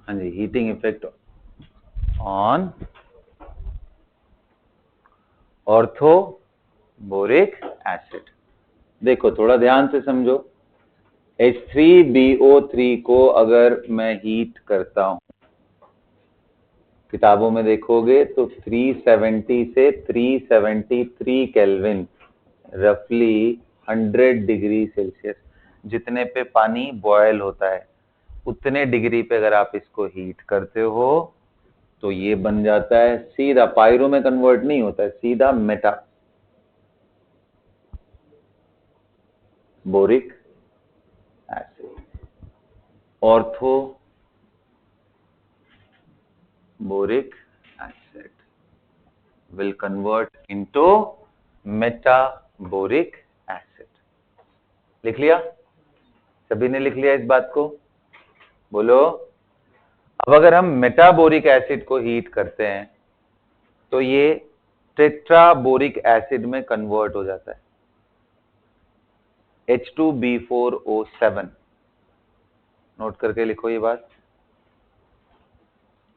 [SPEAKER 1] हाँ जी, heating effect on orthoboric acid. देखो थोड़ा ध्यान से समझो, H3BO3 को अगर मैं हीट करता हूं, किताबों में देखोगे तो 370 से 373 केल्विन, रफली 100 डिग्री सेल्सियस, जितने पे पानी बॉयल होता है उतने डिग्री पे अगर आप इसको हीट करते हो तो ये बन जाता है सीधा, पायरो में कन्वर्ट नहीं होता है, सीधा meta boric acid, ortho boric acid will convert into metaboric acid. लिख लिया? सभी ने लिख लिया इस बात को? बोलो। अब अगर हम मेटाबोरिक एसिड को हीट करते हैं तो ये टेट्राबोरिक एसिड में कन्वर्ट हो जाता है, H2B4O7। नोट करके लिखो ये बात,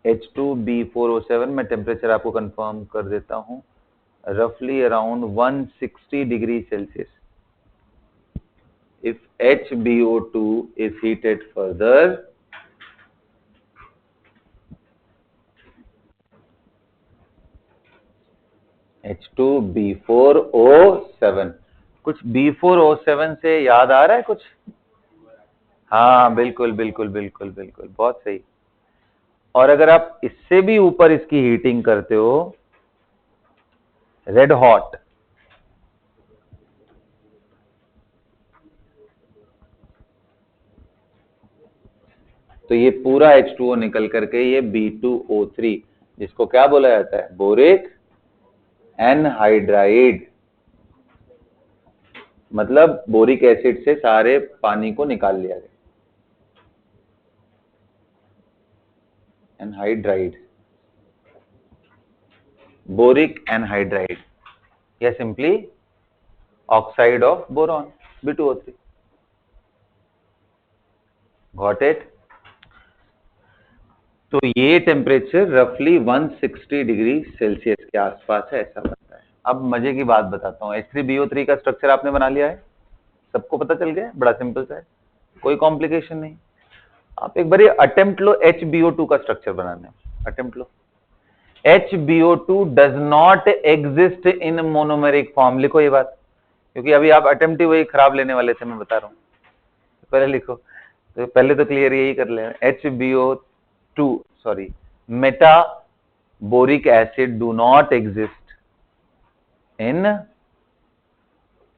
[SPEAKER 1] H2B4O7। मैं टेम्परेचर आपको कंफर्म कर देता हूं, रफली around 160 degree Celsius. If HBO2 is heated further, H2B4O7, कुछ B4O7 से याद आ रहा है कुछ? हाँ बिल्कुल बिल्कुल बिल्कुल बिल्कुल, बहुत सही। और अगर आप इससे भी ऊपर इसकी हीटिंग करते हो, रेड हॉट, तो ये पूरा H2O निकल करके ये B2O3, जिसको क्या बोला जाता है? Boric anhydride. मतलब बोरिक एसिड से सारे पानी को निकाल लिया गया, एनहाइड्राइड, बोरिक एनहाइड्राइड, या simply oxide of boron, B2O3। Got it? तो ये टेम्परेचर रफली 160 डिग्री सेल्सियस के आसपास है, ऐसा बनता है। अब मजे की बात बताता हूँ, H3BO3 का स्ट्रक्चर आपने बना लिया है, सबको पता चल गया, बड़ा सिंपल सा है, कोई कॉम्प्लिकेशन नहीं। आप एक बार ये अटेम्प्ट लो HBO2 का स्ट्रक्चर बनाने, attempt low. HBO2 does not exist in monomeric form. लिखो ये बात, क्योंकि अभी आप अटेम्प्ट ही वही खराब लेने वाले थे, मैं बता रहा हूं, पहले लिखो, तो पहले तो क्लियर यही कर ले, HBO2 sorry Meta boric acid do not exist in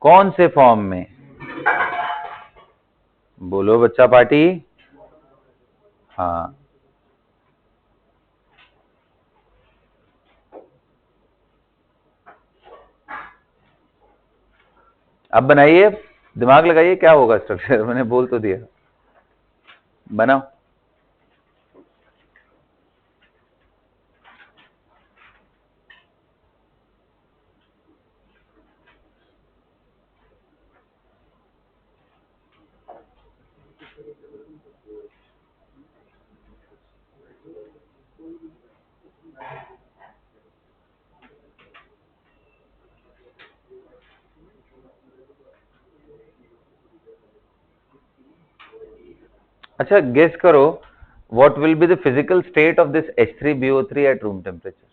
[SPEAKER 1] कौन से फॉर्म में? बोलो बच्चा पार्टी। हाँ, अब बनाइए, दिमाग लगाइए, क्या होगा स्ट्रक्चर? मैंने बोल तो दिया, बनाओ। अच्छा, गेस करो, what will be the physical state of this H3BO3 at room temperature?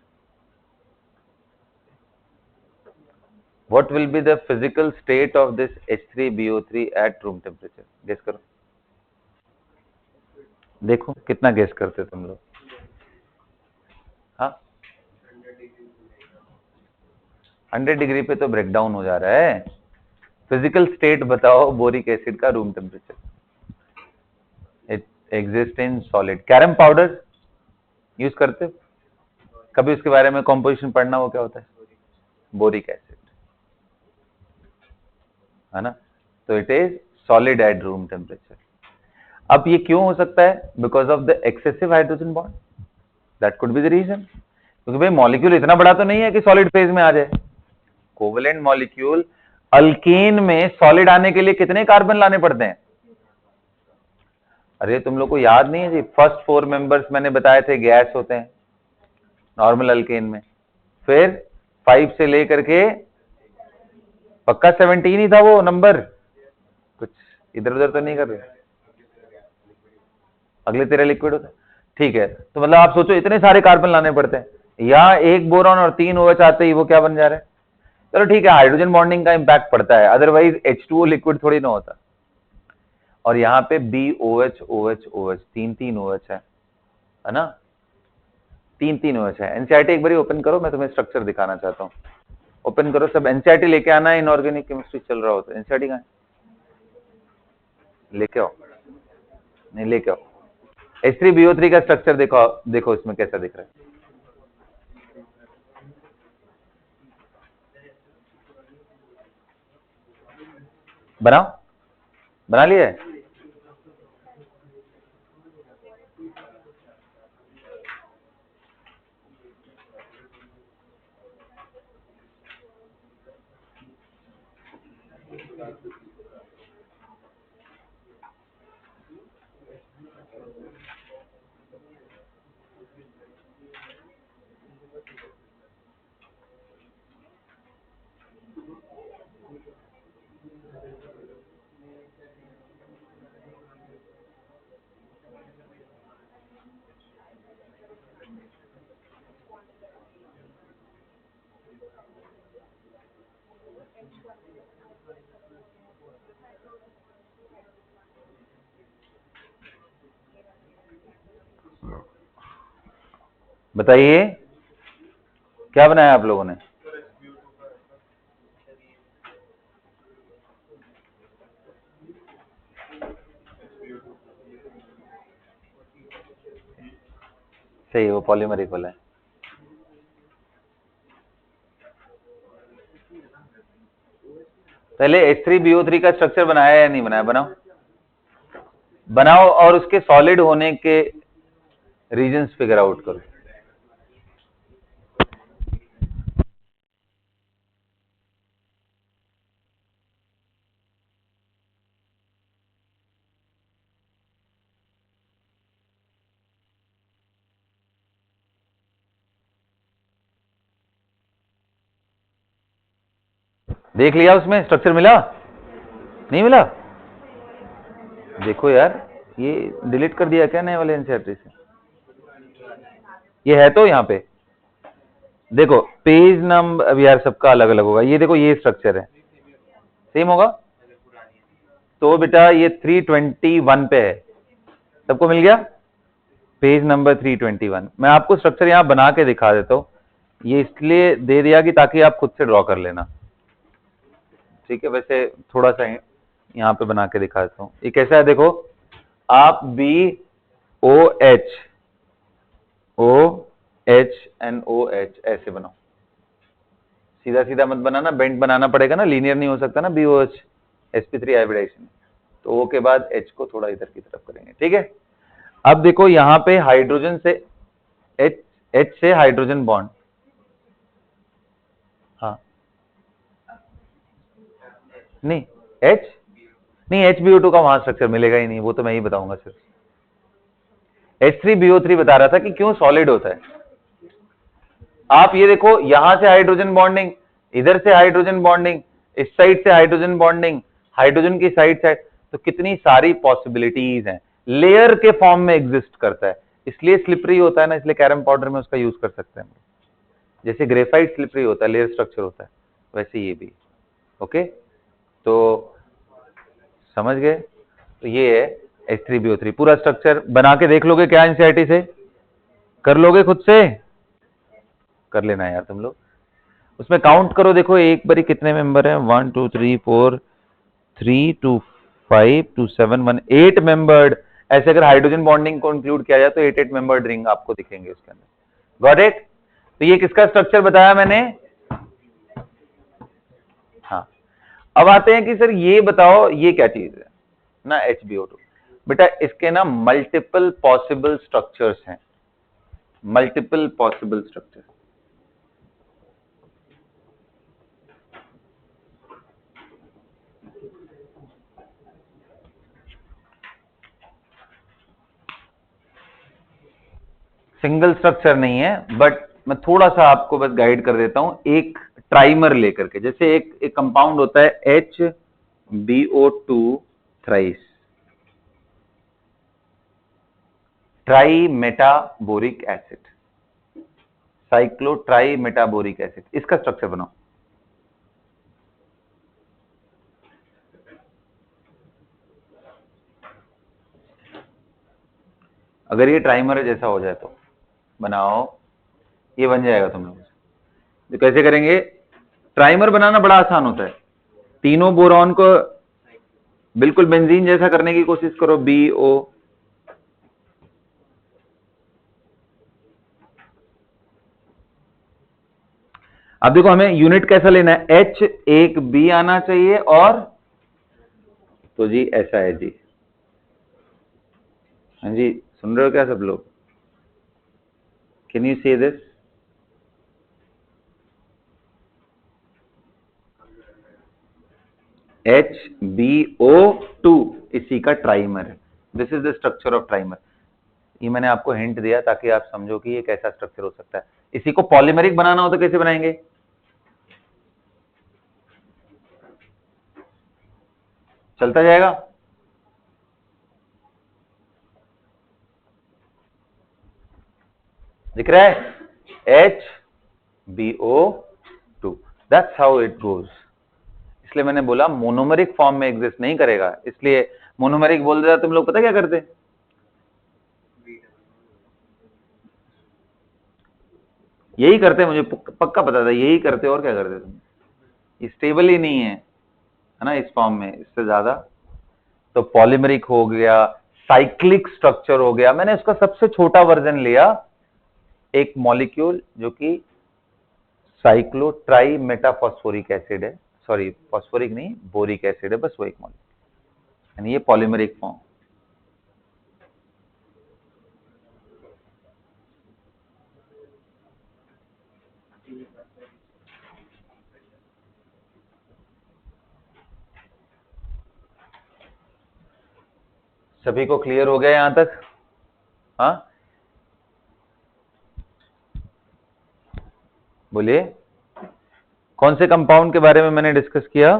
[SPEAKER 1] What will be the physical state of this H3BO3 at room temperature? Guess करो, देखो कितना गेस करते तुम लोग। हाँ, 100 डिग्री पे तो ब्रेकडाउन हो जा रहा है। फिजिकल स्टेट बताओ बोरिक एसिड का room temperature. It exist in solid. Carrom powder use करते हो कभी? उसके बारे में कॉम्पोजिशन पढ़ना, वो क्या होता है? बोरिक एसिड, है ना? तो it is solid at room temperature. अब ये क्यों हो सकता है? Because of the excessive hydrogen bond, that could be the reason. क्योंकि भाई मॉलिक्यूल इतना बड़ा तो नहीं है कि सॉलिड फेज में आ जाए। कोवेलेंट मॉलिक्यूल, अल्कीन में सॉलिड आने के लिए कितने कार्बन लाने पड़ते हैं? अरे तुम लोग को याद नहीं है जी, फर्स्ट 4 मेंबर्स मैंने बताए थे गैस होते हैं नॉर्मल अल्केन में। फिर 5 से लेकर के पक्का 17 ही था वो नंबर, कुछ इधर उधर तो नहीं कर रहे? अगले 13 लिक्विड होता है, ठीक है। तो मतलब आप सोचो इतने सारे कार्बन लाने पड़ते हैं, या एक बोरॉन और 3 OH आते ही वो क्या बन जा रहा है? चलो ठीक है, हाइड्रोजन बॉन्डिंग का इंपैक्ट पड़ता है, अदरवाइज H2O लिक्विड थोड़ी ना होता। और यहाँ पे BOH OH OH 3 OH है ना? 3 OH है। एनसीईआरटी एक बार ओपन करो, मैं तुम्हें स्ट्रक्चर दिखाना चाहता हूँ। ओपन करो सब, एनसीईआरटी लेके आना है। इनऑर्गेनिक केमिस्ट्री चल रहा होता है, एनसीईआरटी कहाँ है? लेके आओ, नहीं लेके आओ। H3BO3 का स्ट्रक्चर देखो, देखो इसमें कैसा दिख रहा है। बनाओ, बना लिया है? बताइए क्या बनाया आप लोगों ने? सही है, वो पॉलीमरिक वाला है। पहले H3BO3 का स्ट्रक्चर बनाया या नहीं बनाया? बनाओ, बनाओ और उसके सॉलिड होने के रीजंस फिगर आउट करो। देख लिया? उसमें स्ट्रक्चर मिला? नहीं मिला? देखो यार, ये डिलीट कर दिया क्या नए वाले एनसीईआरटी से? ये है तो यहाँ पे देखो, पेज नंबर, अब यार सबका अलग अलग होगा। ये देखो, ये स्ट्रक्चर है, सेम होगा तो बेटा ये 321 पे है। सबको मिल गया? Page number 321। मैं आपको स्ट्रक्चर यहाँ बना के दिखा देता हूँ, ये इसलिए दे दिया कि ताकि आप खुद से ड्रॉ कर लेना, ठीक है। वैसे थोड़ा सा यहाँ पे बना के दिखा देता हूँ। ये कैसा है देखो, आप BOH OHNOH ऐसे बनाओ, सीधा सीधा मत बनाना, बेंट बनाना पड़ेगा ना, लीनियर नहीं हो सकता ना BOH sp3 हाइब्रिडाइजेशन। तो O के बाद H को थोड़ा इधर की तरफ करेंगे, ठीक है। अब देखो यहाँ पे हाइड्रोजन से H से हाइड्रोजन बॉन्ड, हाँ नहीं H नहीं, HbO2 का वहां स्ट्रक्चर मिलेगा ही नहीं, वो तो मैं ही बताऊंगा सिर्फ। H3BO3 बता रहा था कि क्यों सॉलिड होता है। आप ये देखो, यहां से हाइड्रोजन बॉन्डिंग, इधर से हाइड्रोजन बॉन्डिंग, इस साइड से हाइड्रोजन बॉन्डिंग, हाइड्रोजन की साइड, तो कितनी सारी पॉसिबिलिटीज हैं। लेयर के फॉर्म में एग्जिस्ट करता है, इसलिए स्लिपरी होता है ना, इसलिए कैरम पाउडर में उसका यूज कर सकते हैं। जैसे ग्रेफाइट स्लिपरी होता है, लेयर स्ट्रक्चर होता है, वैसे ये भी। ओके, तो समझ गए। तो ये है H3BO3 पूरा स्ट्रक्चर बना के देख लोगे क्या एनसीईआरटी से? कर लोगे खुद से? कर लेना यार तुम लोग। उसमें काउंट करो, देखो एक बारी कितने मेंबर हैं, 1 2 3 4 3 2 5 2 7 1 8 मेंबर्ड। ऐसे अगर हाइड्रोजन बॉन्डिंग को इंक्लूड किया जाए तो 8 मेंबर्ड रिंग आपको दिखेंगे उसके अंदर। Got it? तो ये किसका स्ट्रक्चर बताया मैंने? हाँ, अब आते हैं कि सर ये बताओ ये क्या चीज है ना, HbO2। बेटा इसके ना मल्टीपल पॉसिबल स्ट्रक्चर्स हैं, multiple possible structure. Single structure नहीं है, बट मैं थोड़ा सा आपको बस गाइड कर देता हूं, एक ट्राइमर लेकर के। जैसे एक कंपाउंड होता है HbO2 thrice, tri metaboric acid, cyclo tri metaboric acid, इसका स्ट्रक्चर बनाओ। अगर ये ट्राइमर जैसा हो जाए तो बनाओ, ये बन जाएगा तुम लोग। तो कैसे करेंगे? ट्राइमर बनाना बड़ा आसान होता है, तीनों बोरॉन को बिल्कुल बेंजीन जैसा करने की कोशिश करो, BO। अब देखो हमें यूनिट कैसा लेना है, H एक B आना चाहिए, और तो जी ऐसा है जी। हाँ जी, सुन रहे हो क्या सब लोग? कैन यू से दिस? HbO2 इसी का ट्राइमर है। This is the structure of trimer. ये मैंने आपको हिंट दिया ताकि आप समझो कि ये कैसा स्ट्रक्चर हो सकता है। इसी को पॉलीमेरिक बनाना हो तो कैसे बनाएंगे? चलता जाएगा। दिख रहा है? HbO2, that's how it goes. इसलिए मैंने बोला मोनोमेरिक फॉर्म में एग्जिस्ट नहीं करेगा, इसलिए मोनोमेरिक बोल देता। तुम लोग पता क्या करते? यही करते, मुझे पक्का पता था यही करते, और क्या करते तुम? स्टेबल ही नहीं है ना इस फॉर्म में, इससे ज्यादा। तो पॉलीमेरिक हो गया, साइक्लिक स्ट्रक्चर हो गया। मैंने इसका सबसे छोटा वर्जन लिया, एक मॉलिक्यूल जो कि साइक्लो ट्राई मेटाफॉस्फोरिक एसिड है, सॉरी फॉस्फोरिक नहीं, बोरिक एसिड है, बस वो एक मॉलिक्यूल, यानी ये पॉलीमेरिक फॉर्म। सभी को क्लियर हो गया यहां तक? हाँ बोलिए, कौन से कंपाउंड के बारे में मैंने डिस्कस किया?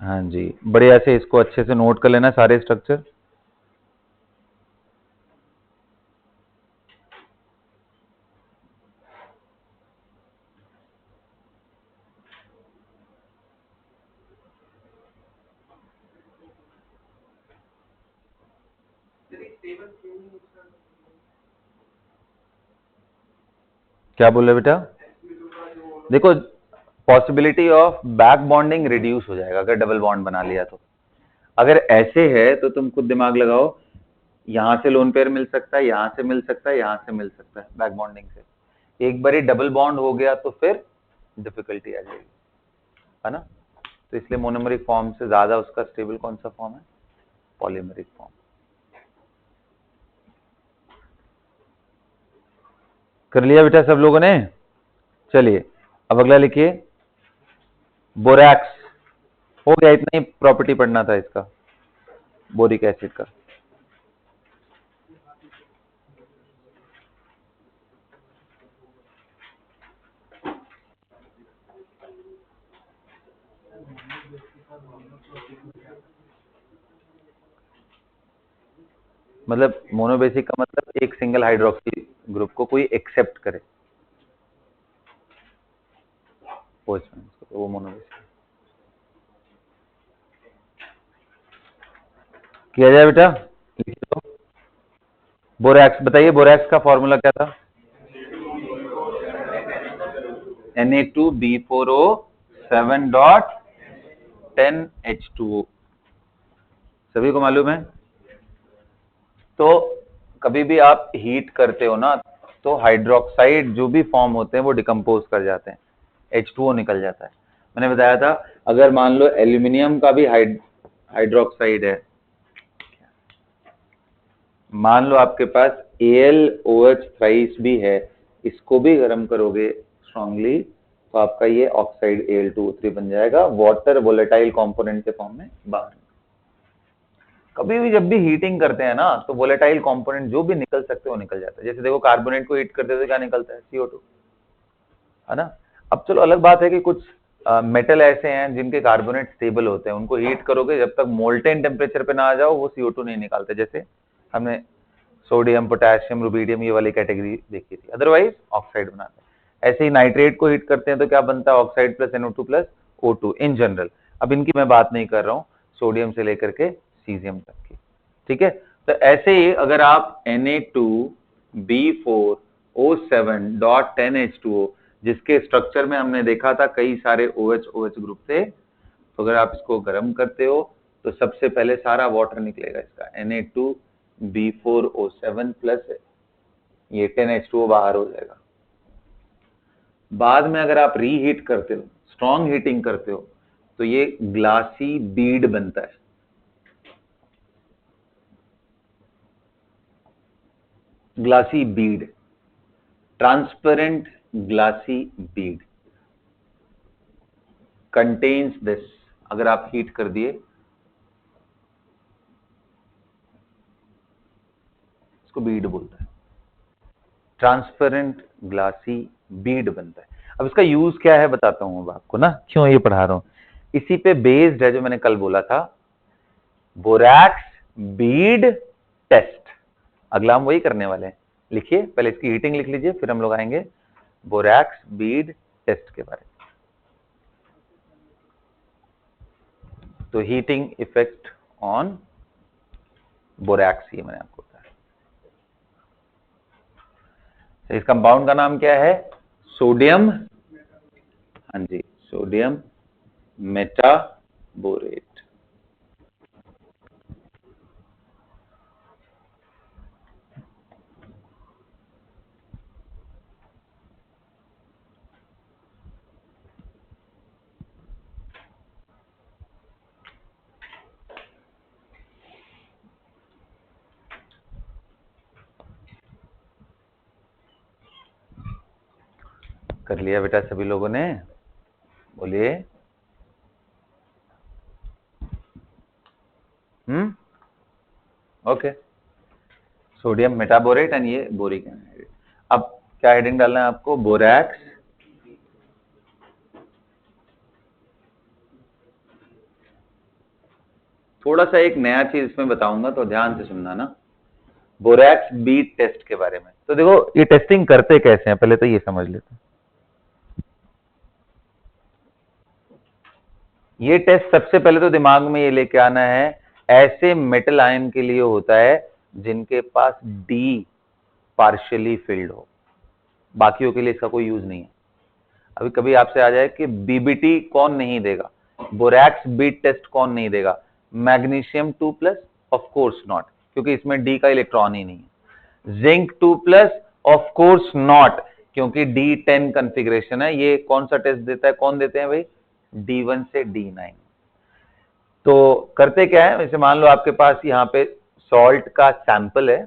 [SPEAKER 1] हाँ जी, बढ़िया से इसको अच्छे से नोट कर लेना सारे स्ट्रक्चर। क्या बोल रहे बेटा? देखो, possibility of back bonding reduce हो जाएगा अगर डबल बॉन्ड बना लिया तो। अगर ऐसे है तो तुम खुद दिमाग लगाओ, यहां से लोन पेयर मिल सकता है, यहां से मिल सकता है, यहां से मिल सकता है बैक बॉन्डिंग से। एक बार डबल बॉन्ड हो गया तो फिर डिफिकल्टी आ जाएगी, है ना? तो इसलिए मोनोमेरिक फॉर्म से ज्यादा उसका स्टेबल कौन सा फॉर्म है? Polymeric form. कर लिया बेटा सब लोगों ने? चलिए अब अगला लिखिए, बोरैक्स। हो गया, इतना ही प्रॉपर्टी पढ़ना था इसका, बोरिक एसिड का। मतलब मोनोबेसिक का मतलब एक सिंगल हाइड्रोक्सी ग्रुप को कोई एक्सेप्ट करे, वो मोनोबेसिक किया जाए बेटा। लिख लो बोरैक्स। बताइए बोरैक्स का फॉर्मूला क्या था? Na2B4O7.10H2O। सभी को मालूम है? तो कभी भी आप हीट करते हो ना, तो हाइड्रोक्साइड जो भी फॉर्म होते हैं वो डिकम्पोज कर जाते हैं, H2O निकल जाता है। मैंने बताया था, अगर मान लो एल्यूमिनियम का भी हाइड्रोक्साइड है, मान लो आपके पास AlOH थ्राइस भी है, इसको भी गर्म करोगे स्ट्रांगली तो आपका ये ऑक्साइड Al2O3 बन जाएगा, वाटर वोलेटाइल कंपोनेंट के फॉर्म में बाहर। कभी भी जब भी हीटिंग करते हैं ना, तो वोलेटाइल कंपोनेंट जो भी निकल सकते हैं वो निकल जाता है। जैसे देखो, कार्बोनेट को हीट करते तो क्या निकलता है? CO2, है ना? अब चलो अलग बात है कि कुछ मेटल ऐसे हैं जिनके कार्बोनेट स्टेबल होते हैं, उनको हीट करोगे जब तक मोल्टेन टेम्परेचर पे ना आ जाओ वो CO2 नहीं निकालते। जैसे हमने सोडियम, पोटेशियम, रुबीडियम ये वाली कैटेगरी देखी थी, अदरवाइज ऑक्साइड बनाते हैं। ऐसे ही नाइट्रेट को हीट करते हैं तो क्या बनता है? Oxide plus NO2 plus O2 in general. अब इनकी मैं बात नहीं कर रहा हूँ, सोडियम से लेकर के सीजियम तक की, ठीक है? तो ऐसे ही अगर आप Na2B4O7.10H2O, जिसके स्ट्रक्चर में हमने देखा था कई सारे OH ग्रुप थे, तो अगर आप इसको गर्म करते हो तो सबसे पहले सारा वाटर निकलेगा इसका, Na2B4O7 प्लस ये 10H2O बाहर हो जाएगा। बाद में अगर आप रीहीट करते हो, स्ट्रॉन्ग हीटिंग करते हो, तो ये ग्लासी बीड बनता है। Glassy bead, transparent glassy bead contains this. अगर आप हीट कर दिए, इसको बीड बोलता है, ट्रांसपेरेंट ग्लासी बीड बनता है। अब इसका यूज क्या है बताता हूं अब आपको ना, क्यों ये पढ़ा रहा हूं। इसी पे बेस्ड है जो मैंने कल बोला था, बोरैक्स बीड टेस्ट। अगला हम वही करने वाले हैं। लिखिए, पहले इसकी हीटिंग लिख लीजिए, फिर हम लोग आएंगे बोरैक्स बीड टेस्ट के बारे में। तो हीटिंग इफेक्ट ऑन बोरैक्स, ये मैंने आपको बताया। इस कंपाउंड का नाम क्या है? सोडियम, हाँ जी, सोडियम मेटाबोरेट। कर लिया बेटा सभी लोगों ने? बोलिए। ओके, सोडियम मेटाबोरेट एंड ये बोरिक एनाहाइड्रेट। अब क्या हेडिंग डालना है आपको? बोरैक्स थोड़ा सा एक नया चीज इसमें बताऊंगा तो ध्यान से सुनना ना, बोरैक्स बीट टेस्ट के बारे में। तो देखो ये टेस्टिंग करते कैसे हैं, पहले तो ये समझ लेते हैं। ये टेस्ट सबसे पहले तो दिमाग में ये लेके आना है, ऐसे मेटल आयन के लिए होता है जिनके पास डी पार्शियली फिल्ड हो, बाकियों के लिए इसका कोई यूज नहीं है। अभी कभी आपसे आ जाए कि बीबीटी कौन नहीं देगा, बोरैक्स बीट टेस्ट कौन नहीं देगा, मैग्नीशियम 2+, ऑफ कोर्स नॉट, क्योंकि इसमें डी का इलेक्ट्रॉन ही नहीं है। जिंक 2+, ऑफ कोर्स नॉट, क्योंकि D10 कॉन्फ़िगरेशन है। ये कौन सा टेस्ट देता है, कौन देते हैं भाई, D1 से D9। तो करते क्या है, वैसे मान लो आपके पास यहाँ पे सॉल्ट का सैंपल है,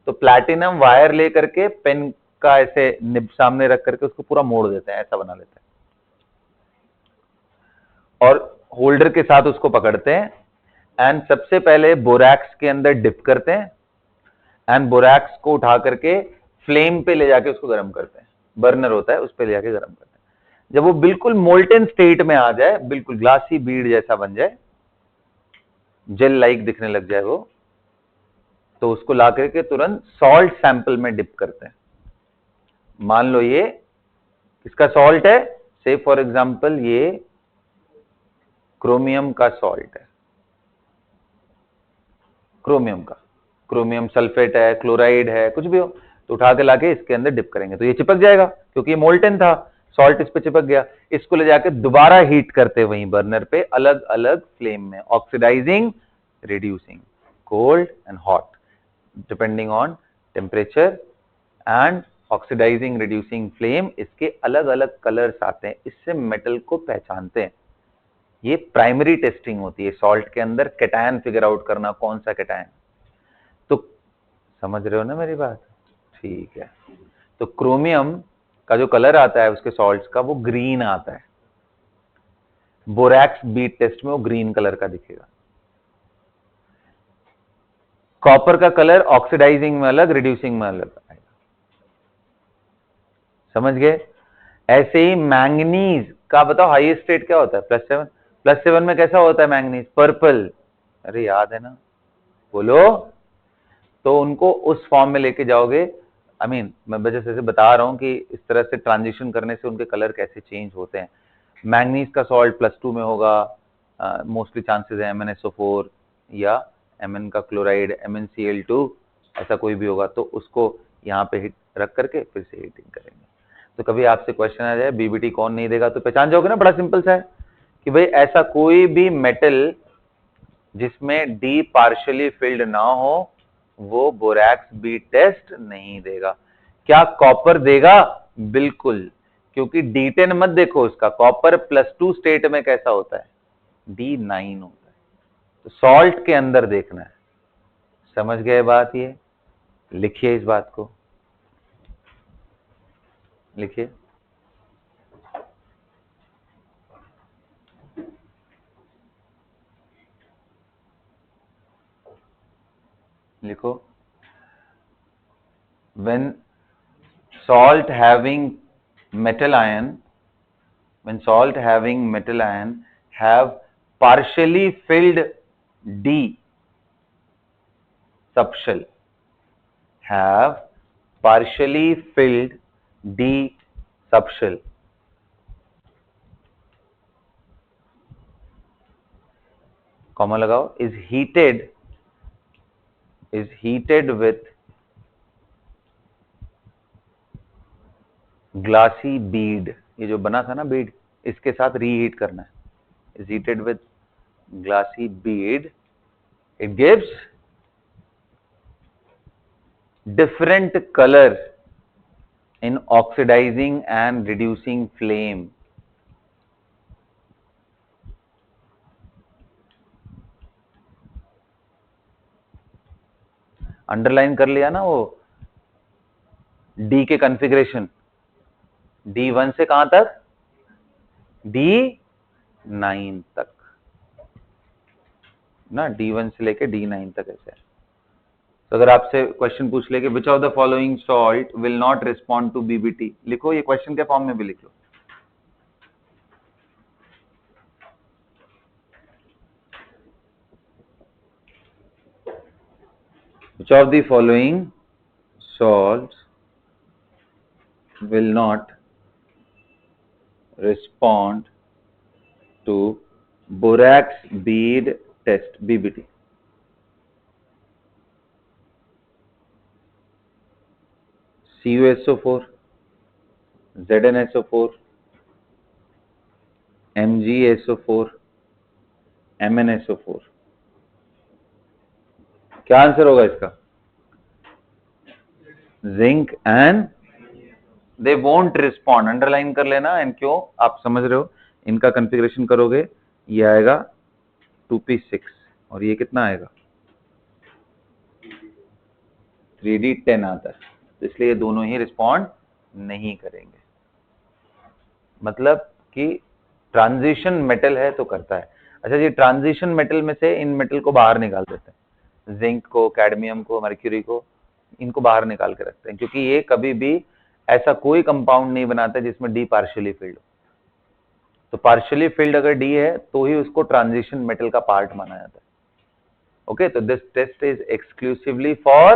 [SPEAKER 1] तो प्लैटिनम वायर लेकर के पेन का ऐसे निब सामने रख करके उसको पूरा मोड़ देते हैं, ऐसा बना लेते हैं, और होल्डर के साथ उसको पकड़ते हैं, एंड सबसे पहले बोरैक्स के अंदर डिप करते हैं, एंड बोरैक्स को उठा करके फ्लेम पे ले जाके उसको गर्म करते हैं, बर्नर होता है उस पे ले जाके गर्म करते हैं। जब वो बिल्कुल मोल्टन स्टेट में आ जाए, बिल्कुल ग्लासी बीड जैसा बन जाए, जेल लाइक दिखने लग जाए वो, तो उसको ला करके तुरंत सॉल्ट सैंपल में डिप करते हैं। मान लो ये किसका सॉल्ट है, से फॉर एग्जांपल ये क्रोमियम का सॉल्ट है, क्रोमियम का, क्रोमियम सल्फेट है, क्लोराइड है, कुछ भी हो, तो उठा के लाके इसके अंदर डिप करेंगे तो ये चिपक जाएगा, क्योंकि ये मोल्टन था, सॉल्ट इस पे चिपक गया। इसको ले जाके दोबारा हीट करते वहीं बर्नर पे, अलग अलग फ्लेम में, oxidising, reducing, cold and hot, depending on temperature and oxidising reducing flame. इसके अलग अलग कलर्स आते हैं, इससे मेटल को पहचानते हैं। ये प्राइमरी टेस्टिंग होती है सॉल्ट के अंदर, कैटायन फिगर आउट करना, कौन सा कैटायन। तो समझ रहे हो ना मेरी बात, ठीक है। तो क्रोमियम का जो कलर आता है उसके सॉल्ट्स का, वो ग्रीन आता है, बोरैक्स बीट टेस्ट में वो ग्रीन कलर का दिखेगा। कॉपर का कलर ऑक्सीडाइजिंग में अलग, रिड्यूसिंग में अलग आएगा, समझ गए। ऐसे ही मैंगनीज का बताओ हाईएस्ट स्टेट क्या होता है, +7। +7 में कैसा होता है मैंगनीज, पर्पल, अरे याद है ना, बोलो। तो उनको उस फॉर्म में लेके जाओगे, मैं वजह से बता रहा हूं कि इस तरह से ट्रांजिशन करने से उनके कलर कैसे चेंज होते हैं। मैंगनीज का सॉल्ट +2 में होगा, मोस्टली चांसेस है MnSO4 या Mn का क्लोराइड, MnCl2, ऐसा कोई भी होगा, तो उसको यहाँ पे हिट रख करके फिर से हीटिंग करेंगे। तो कभी आपसे क्वेश्चन आ जाए बीबीटी कौन नहीं देगा, तो पहचान जाओगे ना, बड़ा सिंपल सा है कि भाई ऐसा कोई भी मेटल जिसमें डी पार्शियली फिल्ड ना हो, वो बोरैक्स बी टेस्ट नहीं देगा। क्या कॉपर देगा, बिल्कुल, क्योंकि D10 मत देखो उसका, कॉपर +2 स्टेट में कैसा होता है, D9 होता है। तो सॉल्ट के अंदर देखना है, समझ गए बात। ये लिखिए, इस बात को लिखिए, लिखो, when salt having metal ion, when salt having metal ion have partially filled D subshell, have partially filled D subshell, comma लगाओ, is heated with glassy bead, ये जो बना था ना बीड, इसके साथ रीहीट करना है, is heated with glassy bead, it gives different color in oxidizing and reducing flame। Underline कर लिया ना वो डी के कॉन्फ़िगरेशन, D1 से कहां तक, D9 तक ना, D1 से लेके D9 तक ऐसे। तो अगर आपसे क्वेश्चन पूछ ले कि which of the following salt will not respond to BBT, लिखो, ये क्वेश्चन के फॉर्म में भी लिख लो। Which of the following salts will not respond to borax bead test, BBT? CuSO4, ZnSO4, MgSO4, MnSO4। क्या आंसर होगा इसका? Zinc and they won't respond, underline कर लेना। एंड क्यों, आप समझ रहे हो, इनका कॉन्फ़िगरेशन करोगे, ये आएगा 2p6 और ये कितना आएगा 3d10 आता है, तो इसलिए ये दोनों ही रिस्पॉन्ड नहीं करेंगे। मतलब कि ट्रांजिशन मेटल है तो करता है। अच्छा जी, ट्रांजिशन मेटल में से इन मेटल को बाहर निकाल देते हैं, जिंक को, कैडमियम को, मर्क्यूरी को, इनको बाहर निकाल के रखते हैं, क्योंकि ये कभी भी ऐसा कोई कंपाउंड नहीं बनाता जिसमें डी पार्शियली फिल्ड हो। तो पार्शियली फिल्ड अगर डी है तो ही उसको ट्रांजिशन मेटल का पार्ट माना जाता है। ओके, तो this test is exclusively for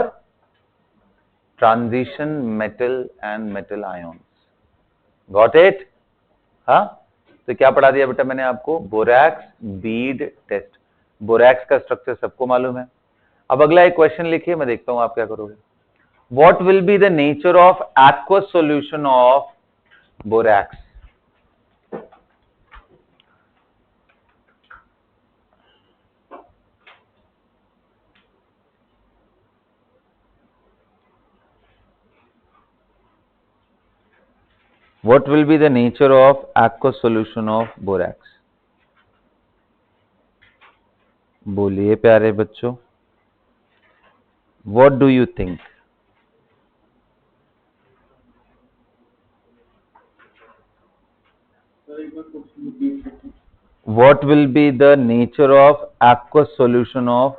[SPEAKER 1] transition metal and metal ions. Got it? हाँ, तो क्या पढ़ा दिया बेटा मैंने आपको? Borax bead test. बोरैक्स का स्ट्रक्चर सबको मालूम है। अब अगला एक क्वेश्चन लिखिए, मैं देखता हूं आप क्या करोगे। What will be the nature of aqueous solution of borax? What will be the nature of aqueous solution of borax? बोलिए प्यारे बच्चों, what do you think? What will be the nature of aqueous solution of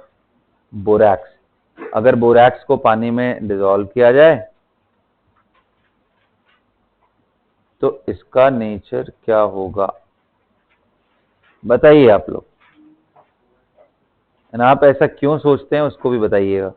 [SPEAKER 1] borax? अगर borax को पानी में dissolve किया जाए तो इसका नेचर क्या होगा, बताइए आप लोग। आप ऐसा क्यों सोचते हैं उसको भी बताइएगा।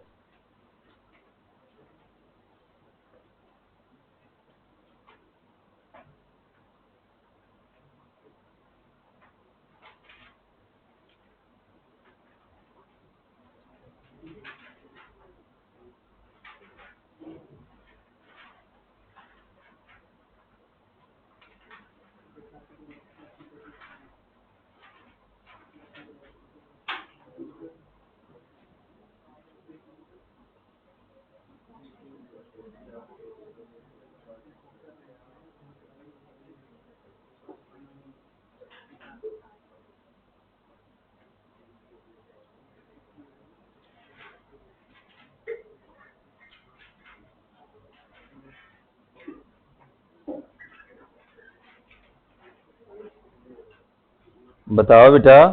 [SPEAKER 1] बताओ बेटा।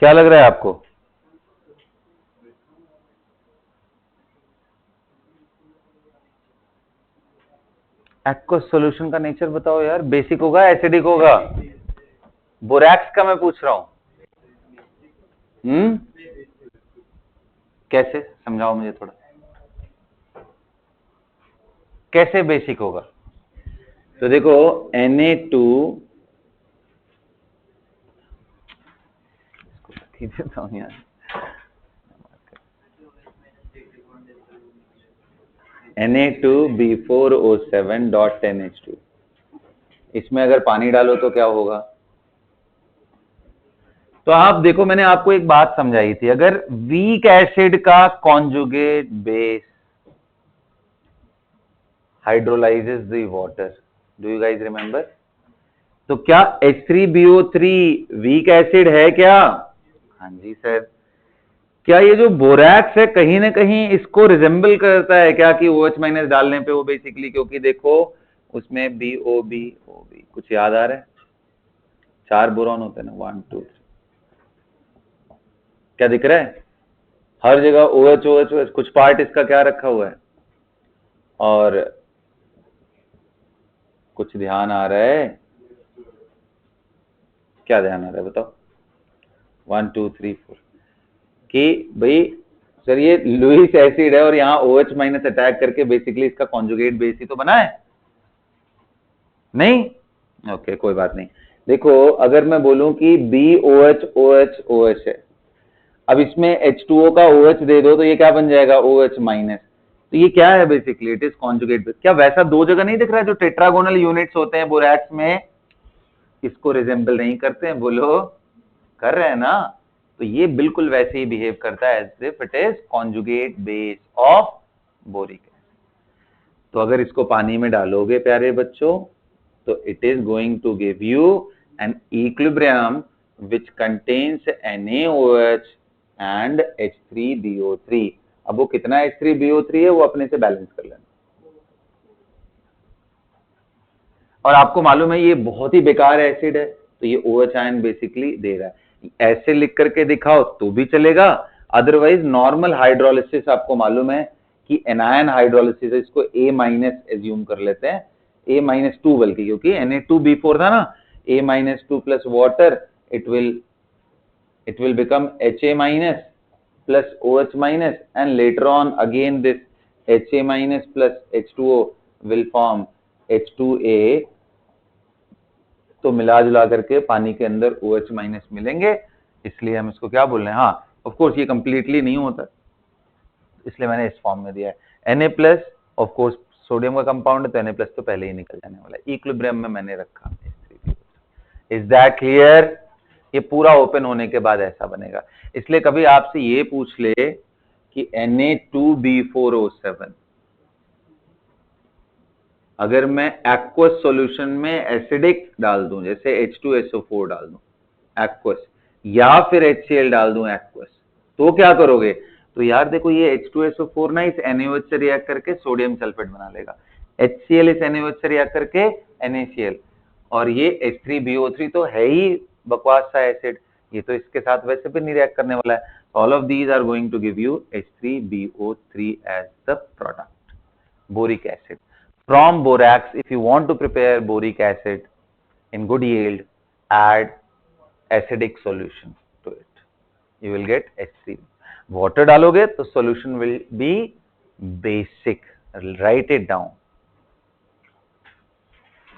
[SPEAKER 1] क्या लग रहा है आपको? एक्वस सॉल्यूशन का नेचर बताओ यार। बेसिक होगा, एसिडिक होगा? बोरैक्स का मैं पूछ रहा हूं। कैसे, समझाओ मुझे थोड़ा, कैसे बेसिक होगा? तो देखो Na2 देता हूं यार, Na2B4O7.10H2, इसमें अगर पानी डालो तो क्या होगा? तो आप देखो, मैंने आपको एक बात समझाई थी, अगर वीक एसिड का conjugate base hydrolyses the water, do you guys remember? तो क्या H3BO3 वीक एसिड है क्या? हाँ जी सर। क्या ये जो बोरैक्स है कहीं ना कहीं इसको रिजेंबल करता है क्या कि OH माइनस डालने पे वो बेसिकली, क्योंकि देखो उसमें BOB कुछ याद आ रहा है? 4 बोरॉन होते हैं ना, 1 2 3, क्या दिख रहा है? हर जगह OH, कुछ पार्ट इसका क्या रखा हुआ है? और कुछ ध्यान आ रहा है? क्या ध्यान आ रहा है बताओ? 1 2 3 4 कि भाई सर ये लुईस एसिड है और यहाँ OH माइनस अटैक करके बेसिकली इसका कॉन्जुगेट बेस ही तो बना है, नहीं? ओके, कोई बात नहीं। देखो अगर मैं बोलूं कि BOH OH OH है, अब इसमें H2O का OH दे दो तो ये क्या बन जाएगा, OH माइनस। तो ये क्या है basically, it is conjugate base. क्या वैसा दो जगह नहीं दिख रहा है जो टेट्रागोनल यूनिट्स होते हैं बोरैक्स में, इसको रिजेंबल नहीं करते हैं, बोलो कर रहे हैं ना। तो ये बिल्कुल वैसे ही बिहेव करता है as if it is conjugate base of boric acid. तो अगर इसको पानी में डालोगे प्यारे बच्चों, तो it is going to give you an equilibrium which contains NaOH and H3BO3। अब वो कितना H3BO3 है वो अपने से बैलेंस कर लेना। और आपको मालूम है ये बहुत ही बेकार एसिड है, तो ये OH आयन बेसिकली दे रहा है। ऐसे लिख करके दिखाओ तो भी चलेगा, अदरवाइज नॉर्मल हाइड्रोलिसिस आपको मालूम है कि एनायन हाइड्रोलिसिस है, इसको A- एज्यूम कर लेते हैं, A-2 बल्कि, क्योंकि Na2B4 था ना, A-2 plus water it will become Ha- plus OH- and later on again this Ha- plus H2O will form H2A। तो मिला जुला करके पानी के अंदर OH- मिलेंगे, इसलिए हम इसको क्या बोल रहे हैं। हाँ ऑफ कोर्स ये कंप्लीटली नहीं होता, इसलिए मैंने इस फॉर्म में दिया है। Na+ ऑफ कोर्स सोडियम का कंपाउंड है, तो Na+ तो पहले ही निकल जाने वाला है, इक्विलिब्रियम में मैंने रखा। Is that clear? ये पूरा ओपन होने के बाद ऐसा बनेगा। इसलिए कभी आपसे ये पूछ ले कि Na2B4O7 अगर मैं एक्वस सॉल्यूशन में एसिडिक डाल दूं, जैसे H2SO4 डाल दूं एक्वस, या फिर HCl डाल दूं एक्वस, तो क्या करोगे? तो यार देखो ये H2SO4 ना इस NaOH से रिएक्ट करके सोडियम सल्फेट बना लेगा, HCl इस NaOH से रिएक्ट करके NaCl, और ये H3BO3 तो है ही बकवास सा एसिड, ये तो इसके साथ वैसे भी नहीं रिएक्ट करने वाला है। All of these are going to give you H3BO3 as the product, boric acid. From borax, if you want to prepare boric acid in good yield, add acidic solution to it. You will get H3. Water डालोगे तो solution will be basic. Write it down.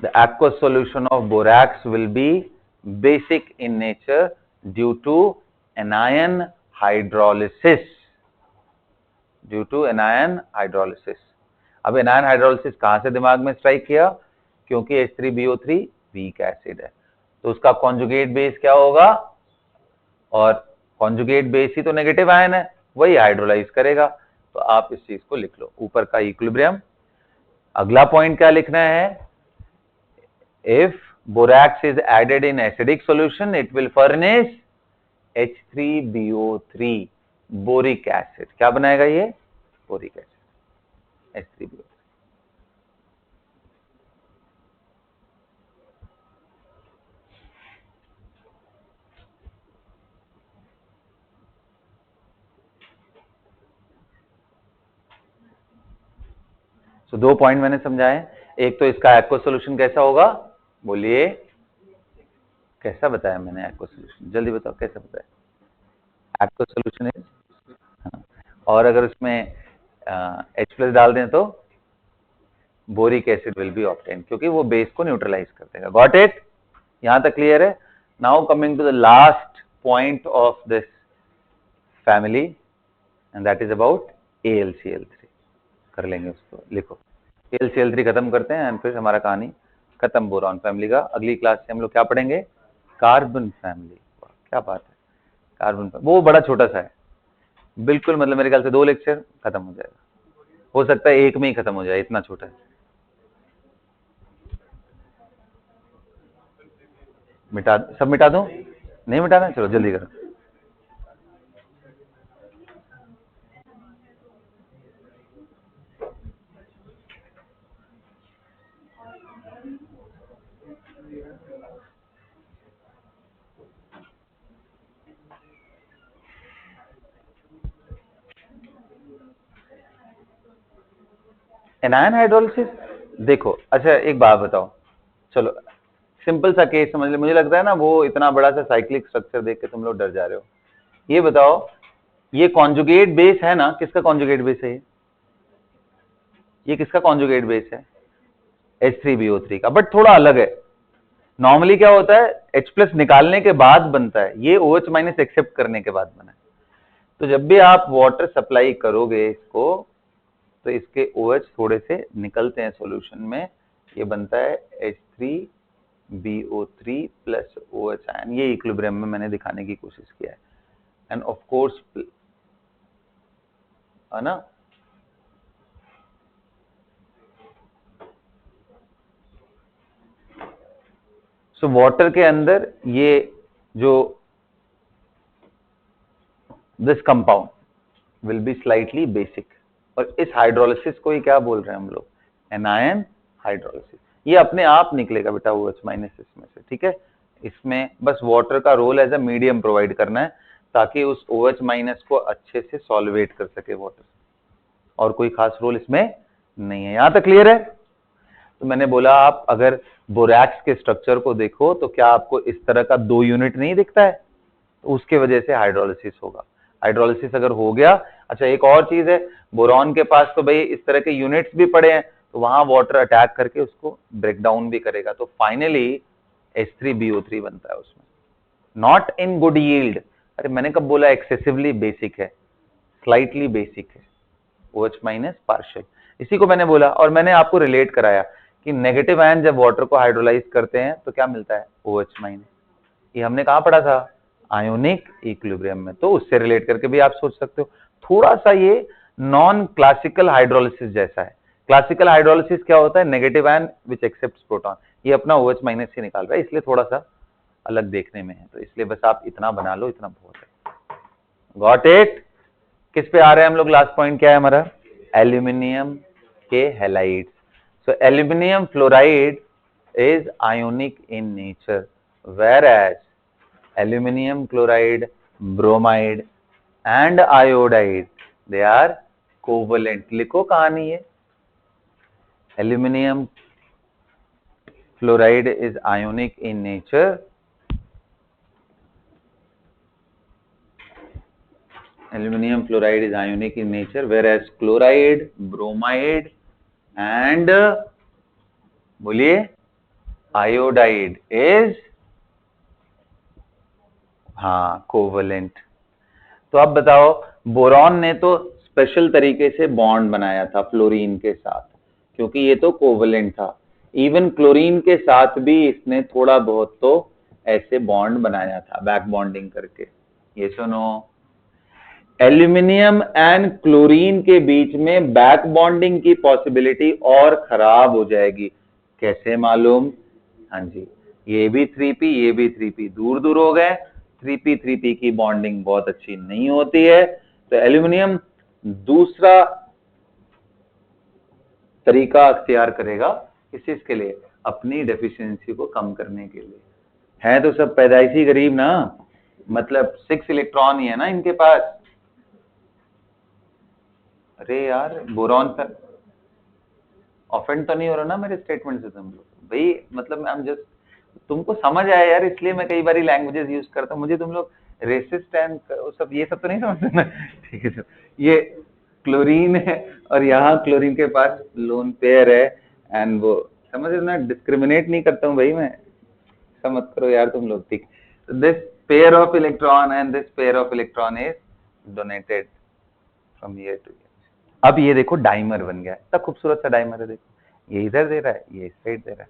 [SPEAKER 1] The aqueous solution of borax will be basic in nature due to anion hydrolysis. Due to anion hydrolysis. अब anion hydrolysis कहां से दिमाग में strike किया? क्योंकि H3BO3 weak acid है, तो उसका कॉन्जुगेट बेस क्या होगा? और कॉन्जुगेट बेस ही तो नेगेटिव आयन है, वही हाइड्रोलाइज करेगा। तो आप इस चीज को लिख लो, ऊपर का इक्विलिब्रियम। अगला पॉइंट क्या लिखना है? If borax is added in acidic solution it will furnish H3BO3 boric acid. क्या बनाएगा ये? Boric acid H3BO3। तो दो पॉइंट मैंने समझाए, एक तो इसका एक्वस सॉल्यूशन कैसा होगा, बोलिए कैसा बताया मैंने एक्वस सॉल्यूशन, जल्दी बताओ कैसा बताया? एक्वस सॉल्यूशन इज, हाँ, और अगर उसमें H+ डाल दें तो boric acid will be obtain, क्योंकि वो बेस को न्यूट्रलाइज कर देगा। Got it? यहां तक क्लियर है? Now coming to the last point of this family and that is about AlCl3। कर लेंगे उसको, लिखो AlCl3 खत्म करते हैं एंड फिर हमारा कहानी खत्म बोरॉन फैमिली का। अगली क्लास से हम लोग क्या पढ़ेंगे? Carbon family. क्या बात है, कार्बन फैमिली वो बड़ा छोटा सा है बिल्कुल, मतलब मेरे ख्याल से 2 लेक्चर खत्म हो जाएगा, हो सकता है एक में ही खत्म हो जाए, इतना छोटा है। सब मिटा दूं? नहीं मिटाना, चलो जल्दी करो। एनायन हाइड्रोलिसिस देखो, अच्छा एक बात बताओ, चलो सिंपल सा केस समझ ले, मुझे लगता है ना वो इतना बड़ा सा साइक्लिक स्ट्रक्चर देख के तुम लोग डर जा रहे हो। ये बताओ, ये कॉन्जुगेट बेस है ना, किसका कॉन्जुगेट बेस है ये किसका कॉन्जुगेट बेस है? H3BO3 का, बट थोड़ा अलग है। नॉर्मली क्या होता है, H+ निकालने के बाद बनता है, ये OH- एक्सेप्ट करने के बाद बना है। तो जब भी आप वाटर सप्लाई करोगे इसको, तो इसके OH थोड़े से निकलते हैं सॉल्यूशन में, ये बनता है H3BO3 प्लस OH आयन। ये इक्विलिब्रियम में मैंने दिखाने की कोशिश किया है। एंड ऑफ कोर्स, है ना, सो वाटर के अंदर ये जो this compound will be slightly basic, और इस हाइड्रोलिसिस को ही क्या बोल रहे हैं हम लोग, एनायन हाइड्रोलिसिस। ये अपने आप निकलेगा बेटा OH- इसमें से, ठीक है। इसमें बस वाटर का role as a medium provide करना है, ताकि उस OH- को अच्छे से सॉल्वेट कर सके वाटर, और कोई खास रोल इसमें नहीं है। यहां तक क्लियर है? तो मैंने बोला आप अगर बोरैक्स के स्ट्रक्चर को देखो तो क्या आपको इस तरह का 2 यूनिट नहीं दिखता है, तो उसके वजह से हाइड्रोलिसिस होगा। हाइड्रोलिसिस अगर हो गया, अच्छा एक और चीज है, बोरॉन के पास तो भाई इस तरह के यूनिट्स भी पड़े हैं, तो वहां वाटर अटैक करके उसको ब्रेक डाउन भी करेगा, तो फाइनली H3BO3 बनता है उसमें, नॉट इन गुड यील्ड। अरे मैंने कब बोला एक्सेसिवली बेसिक है, स्लाइटली बेसिक है, OH- पार्शियल, इसी को मैंने बोला। और मैंने आपको रिलेट कराया कि नेगेटिव आयन जब वाटर को हाइड्रोलाइज करते हैं तो क्या मिलता है, OH-। ये हमने कहां पढ़ा था, आयोनिक इक्विलिब्रियम में, तो उससे रिलेट करके भी आप सोच सकते हो। थोड़ा सा ये नॉन क्लासिकल हाइड्रोलिसिस जैसा है। क्लासिकल हाइड्रोलिसिस क्या होता है, नेगेटिव आयन विच एक्सेप्ट्स प्रोटॉन, ये अपना OH- से निकाल रहा है, इसलिए थोड़ा सा अलग देखने में है, तो इसलिए बस आप इतना बना लो, इतना बहुत है। Got it? किस पे आ रहे हैं हम लोग, लास्ट पॉइंट क्या है हमारा, एल्यूमिनियम के halides. So aluminium fluoride is ionic in nature, whereas aluminum chloride, bromide and iodide, they are covalent. लिखो कहानी है, aluminum fluoride is ionic in nature, aluminum fluoride is ionic in nature, whereas chloride, bromide and बोलिए iodide is, हाँ, covalent. तो अब बताओ, boron ने तो स्पेशल तरीके से बॉन्ड बनाया था फ्लोरीन के साथ, क्योंकि ये तो कोवलेंट था। इवन क्लोरीन के साथ भी इसने थोड़ा बहुत तो ऐसे बॉन्ड बनाया था, बैक बॉन्डिंग करके। ये सुनो, एल्यूमिनियम एंड क्लोरीन के बीच में बैक बॉन्डिंग की पॉसिबिलिटी और खराब हो जाएगी। कैसे मालूम? हाँ जी, ये भी 3p, ये भी 3p, दूर दूर हो गए, 3p की बॉन्डिंग बहुत अच्छी नहीं होती है, तो एल्यूमिनियम दूसरा तरीका अख्तियार करेगा, किस चीज के लिए, अपनी डेफिशिएंसी को कम करने के लिए। है तो सब पैदाइशी गरीब ना, मतलब 6 इलेक्ट्रॉन ही है ना इनके पास। अरे यार, बोरॉन पर ऑफेंड तो नहीं हो रहा ना मेरे स्टेटमेंट से तुम लोग भाई, मतलब आई एम जस्ट, तुमको समझ आया यार, इसलिए मैं कई बार लैंग्वेजेस यूज करता हूँ। मुझे तुम लोग रेसिस्ट एंड सब ये सब तो नहीं समझते, ठीक है सर। ये क्लोरीन है और यहाँ क्लोरीन के पास लोन पेयर है, एंड वो समझ ना, डिस्क्रिमिनेट नहीं करता हूँ भाई मैं, ऐसा मत करो यार तुम लोग, ठीक। This pair of electron and this pair of electron is donated from here to here. अब ये देखो डाइमर बन गया, इतना खूबसूरत सा डाइमर है, देखो ये इधर दे रहा है, ये इस साइड दे रहा है,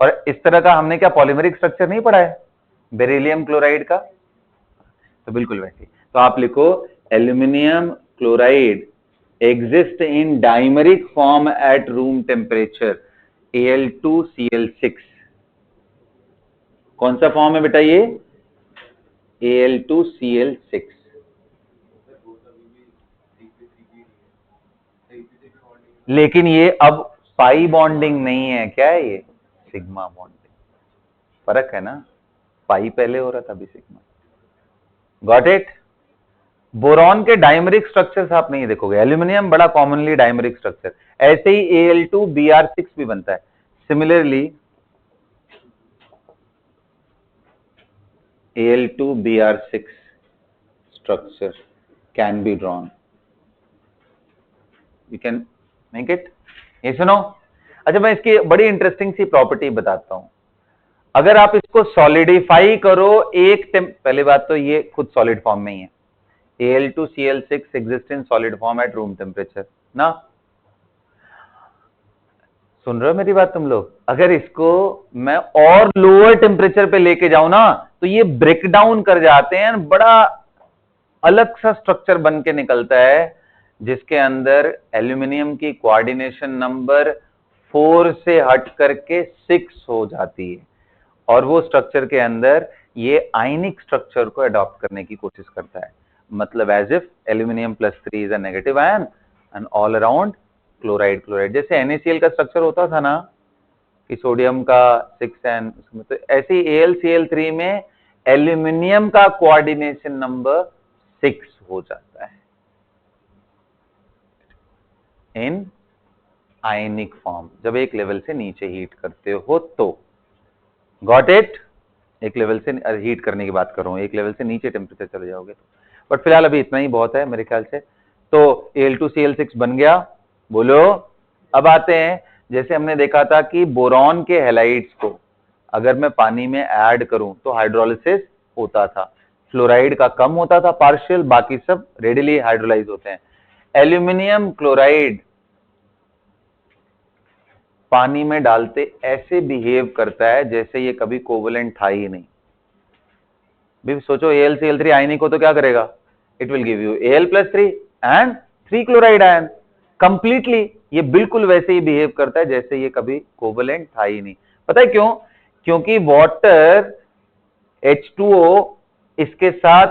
[SPEAKER 1] और इस तरह का हमने क्या पॉलीमेरिक स्ट्रक्चर नहीं पढ़ा है बेरिलियम क्लोराइड का, तो बिल्कुल वैसे। तो आप लिखो, aluminium chloride exist in dimeric form at room temperature, Al2Cl6। कौन सा फॉर्म है बेटा ये, Al2Cl6। लेकिन ये अब पाई बॉन्डिंग नहीं है, क्या है ये, सिग्मा बॉन्डिंग। फर्क है ना, पाई पहले हो रहा था, अभी सिग्मा। Got it? बोरॉन के डायमरिक स्ट्रक्चर्स आप नहीं देखोगे, एल्यूमिनियम बड़ा कॉमनली डायमरिक स्ट्रक्चर, ऐसे ही Al2Br6 भी बनता है। Similarly Al2Br6 structure can be drawn, you can make it। ये सुनो, अच्छा मैं इसकी बड़ी इंटरेस्टिंग सी प्रॉपर्टी बताता हूं। अगर आप इसको सॉलिडिफाई करो पहली बात तो ये खुद सॉलिड फॉर्म में ही है, Al2Cl6 exist in solid form at room temperature ना। सुन रहे हो मेरी बात तुम लोग? अगर इसको मैं और लोअर टेम्परेचर पे लेके जाऊं ना तो ये ब्रेक डाउन कर जाते हैं, बड़ा अलग सा स्ट्रक्चर बन के निकलता है जिसके अंदर एल्यूमिनियम की कोऑर्डिनेशन नंबर 4 से हट करके 6 हो जाती है, और वो स्ट्रक्चर के अंदर ये आयनिक स्ट्रक्चर को अडॉप्ट करने की कोशिश करता है, मतलब as if aluminium +3 is a negative ion and all around chloride chloride. जैसे NaCl का स्ट्रक्चर होता था ना कि सोडियम का 6N, तो ऐसे ही AlCl3 में एल्यूमिनियम का कोऑर्डिनेशन नंबर 6 हो जाता है इन आयनिक फॉर्म, जब एक लेवल से नीचे हीट करते हो तो। Got it? एक लेवल से हीट करने की बात कर रहा हूं, एक लेवल से नीचे टेम्परेचर चले जाओगे तो। बट फिलहाल अभी इतना ही बहुत है मेरे ख्याल से। तो Al2Cl6 बन गया, बोलो। अब आते हैं, जैसे हमने देखा था कि बोरॉन के हैलाइड्स को अगर मैं पानी में ऐड करूं तो हाइड्रोलिसिस होता था, फ्लोराइड का कम होता था पार्शियल, बाकी सब रेडिली हाइड्रोलाइज होते हैं। एल्यूमिनियम क्लोराइड पानी में डालते ऐसे बिहेव करता है जैसे ये कभी कोवलेंट था ही नहीं। भी सोचो AlCl3 आयनिक हो तो क्या करेगा? It will give you Al+3 and 3 chloride ion completely. ये बिल्कुल वैसे ही बिहेव करता है जैसे ये कभी कोवलेंट था ही नहीं। पता है क्यों? क्योंकि वाटर H2O इसके साथ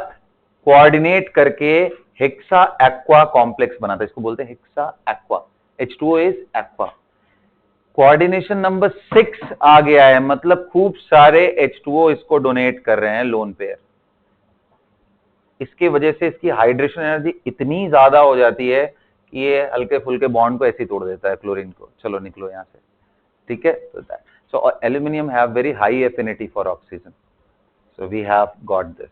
[SPEAKER 1] कोऑर्डिनेट करके हेक्सा एक्वा कॉम्प्लेक्स बनाता है, इसको बोलते हैं hexa aqua. H2O is aqua. Coordination number 6 आ गया है, मतलब खूब सारे H2O इसको डोनेट कर रहे हैं लोन पेयर। इसकी वजह से इसकी हाइड्रेशन एनर्जी इतनी ज्यादा हो जाती है कि ये हल्के फुल्के बॉन्ड को ऐसे ही तोड़ देता है क्लोरीन को। चलो निकलो यहां से, ठीक है। So aluminium have very high affinity for oxygen, so we have got this.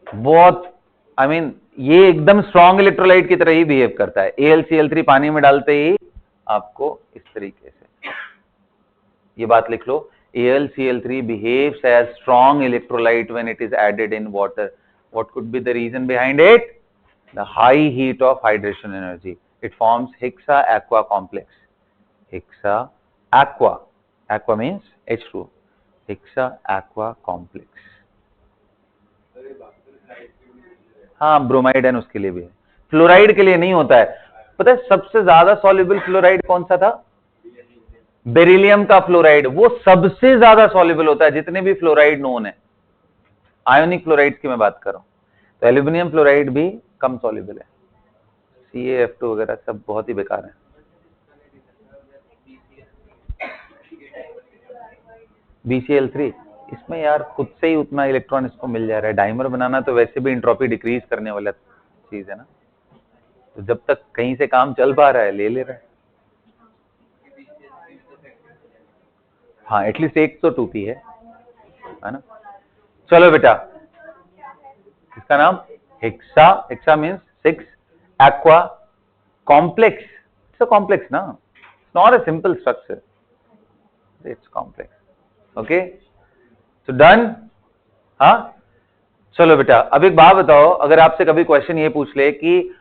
[SPEAKER 1] बहुत ये एकदम स्ट्रॉन्ग इलेक्ट्रोलाइट की तरह ही बिहेव करता है। AlCl3 पानी में डालते ही आपको इस तरीके से, ये बात लिख लो, AlCl3 behaves as strong electrolyte when it is added in water. What could be the reason behind it? The high heat of hydration energy. It forms hexa aqua complex. Hexa aqua. Aqua means H2O. Hexa aqua complex. हाँ, bromide N उसके लिए भी है, fluoride के लिए नहीं होता है। पता है सबसे ज्यादा सॉल्युबल फ्लोराइड कौन सा था? बेरिलियम का फ्लोराइड, वो सबसे ज्यादा सॉल्युबल होता है जितने भी फ्लोराइड नोन है। आयोनिक फ्लोराइड की मैं बात कर रहा हूं। तो एल्यूमिनियम फ्लोराइड भी कम सॉल्युबल है, CaF2 वगैरह सब बहुत ही बेकार है। BCl3 इसमें यार खुद से ही उतना इलेक्ट्रॉन इसको मिल जा रहा है। डाइमर बनाना तो वैसे भी एंट्रोपी डिक्रीज करने वाला चीज है ना, तो जब तक कहीं से काम चल पा रहा है ले रहा है। हाँ, एटलीस्ट एक तो 2p है ना। चलो बेटा, इसका नाम hexa, hexa means 6, aqua complex, it's a complex ना, it's not a simple structure, it's complex. Okay, so done. हाँ, चलो बेटा, अब एक बात बताओ, अगर आपसे कभी क्वेश्चन ये पूछ ले कि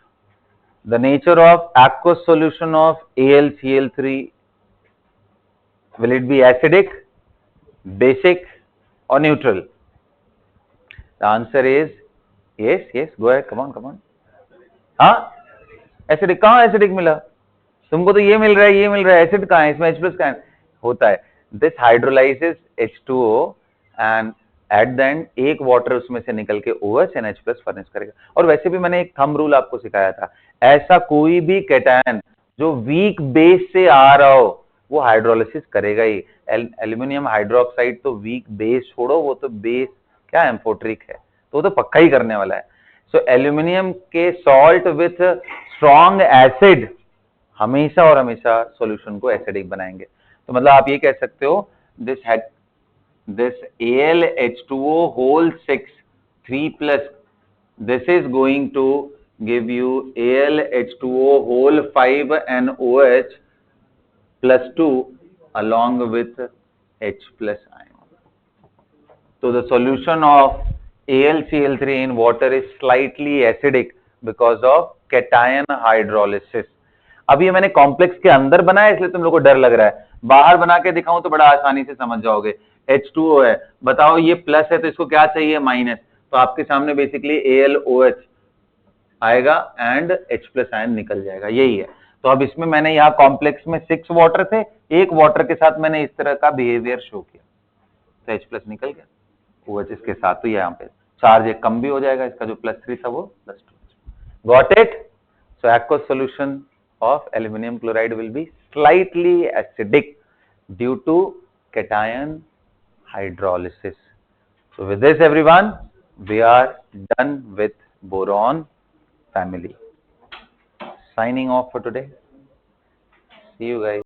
[SPEAKER 1] the nature of aqueous solution of AlCl3, will it be acidic, basic or neutral? The answer is yes, yes, go ahead, come on. हाँ, एसिडिक। कहाँ एसिडिक मिला तुमको? तो ये मिल रहा है, ये मिल रहा है, एसिड कहाँ है इसमें? H+ कहाँ होता है? This hydrolyses H2O and at the end एक वाटर उसमें से निकल के OH and H+ फर्निश करेगा। और वैसे भी मैंने एक थंब रूल आपको सिखाया था, ऐसा कोई भी कैटायन जो वीक बेस से आ रहा हो वो हाइड्रोलिसिस करेगा ही। एल्यूमिनियम हाइड्रोक्साइड तो वीक बेस छोड़ो, वो तो बेस क्या एम्फोट्रिक है, तो वो तो पक्का ही करने वाला है। सो एल्यूमिनियम के सॉल्ट विथ स्ट्रॉन्ग एसिड हमेशा और हमेशा सॉल्यूशन को एसिडिक बनाएंगे। तो मतलब आप ये कह सकते हो this AlH2O whole 6 3+, this is going to give you AlH2O whole 5NOH plus 2 along with H plus ion. So the solution of AlCl3 in water is slightly acidic because of cation hydrolysis. अब ये मैंने complex के अंदर बनाया इसलिए तुम लोग को डर लग रहा है, बाहर बना के दिखाऊं तो बड़ा आसानी से समझ जाओगे। H2O है, बताओ ये प्लस है तो इसको क्या चाहिए माइनस, तो आपके सामने बेसिकली AlOH आएगा एंड H प्लस आयन निकल जाएगा, यही है। तो अब इसमें मैंने यहाँ कॉम्प्लेक्स में 6 वाटर थे, एक वाटर के साथ मैंने इस तरह का बिहेवियर शो किया, तो H प्लस निकल गया, OH इसके साथ, तो यहाँ पे चार्ज एक कम भी हो जाएगा, इसका जो +3 था वो +2। Got it? So aqueous solution of aluminum chloride will be slightly acidic due to cation hydrolysis. So with this everyone, we are done with boron family. Signing off for today. See you guys.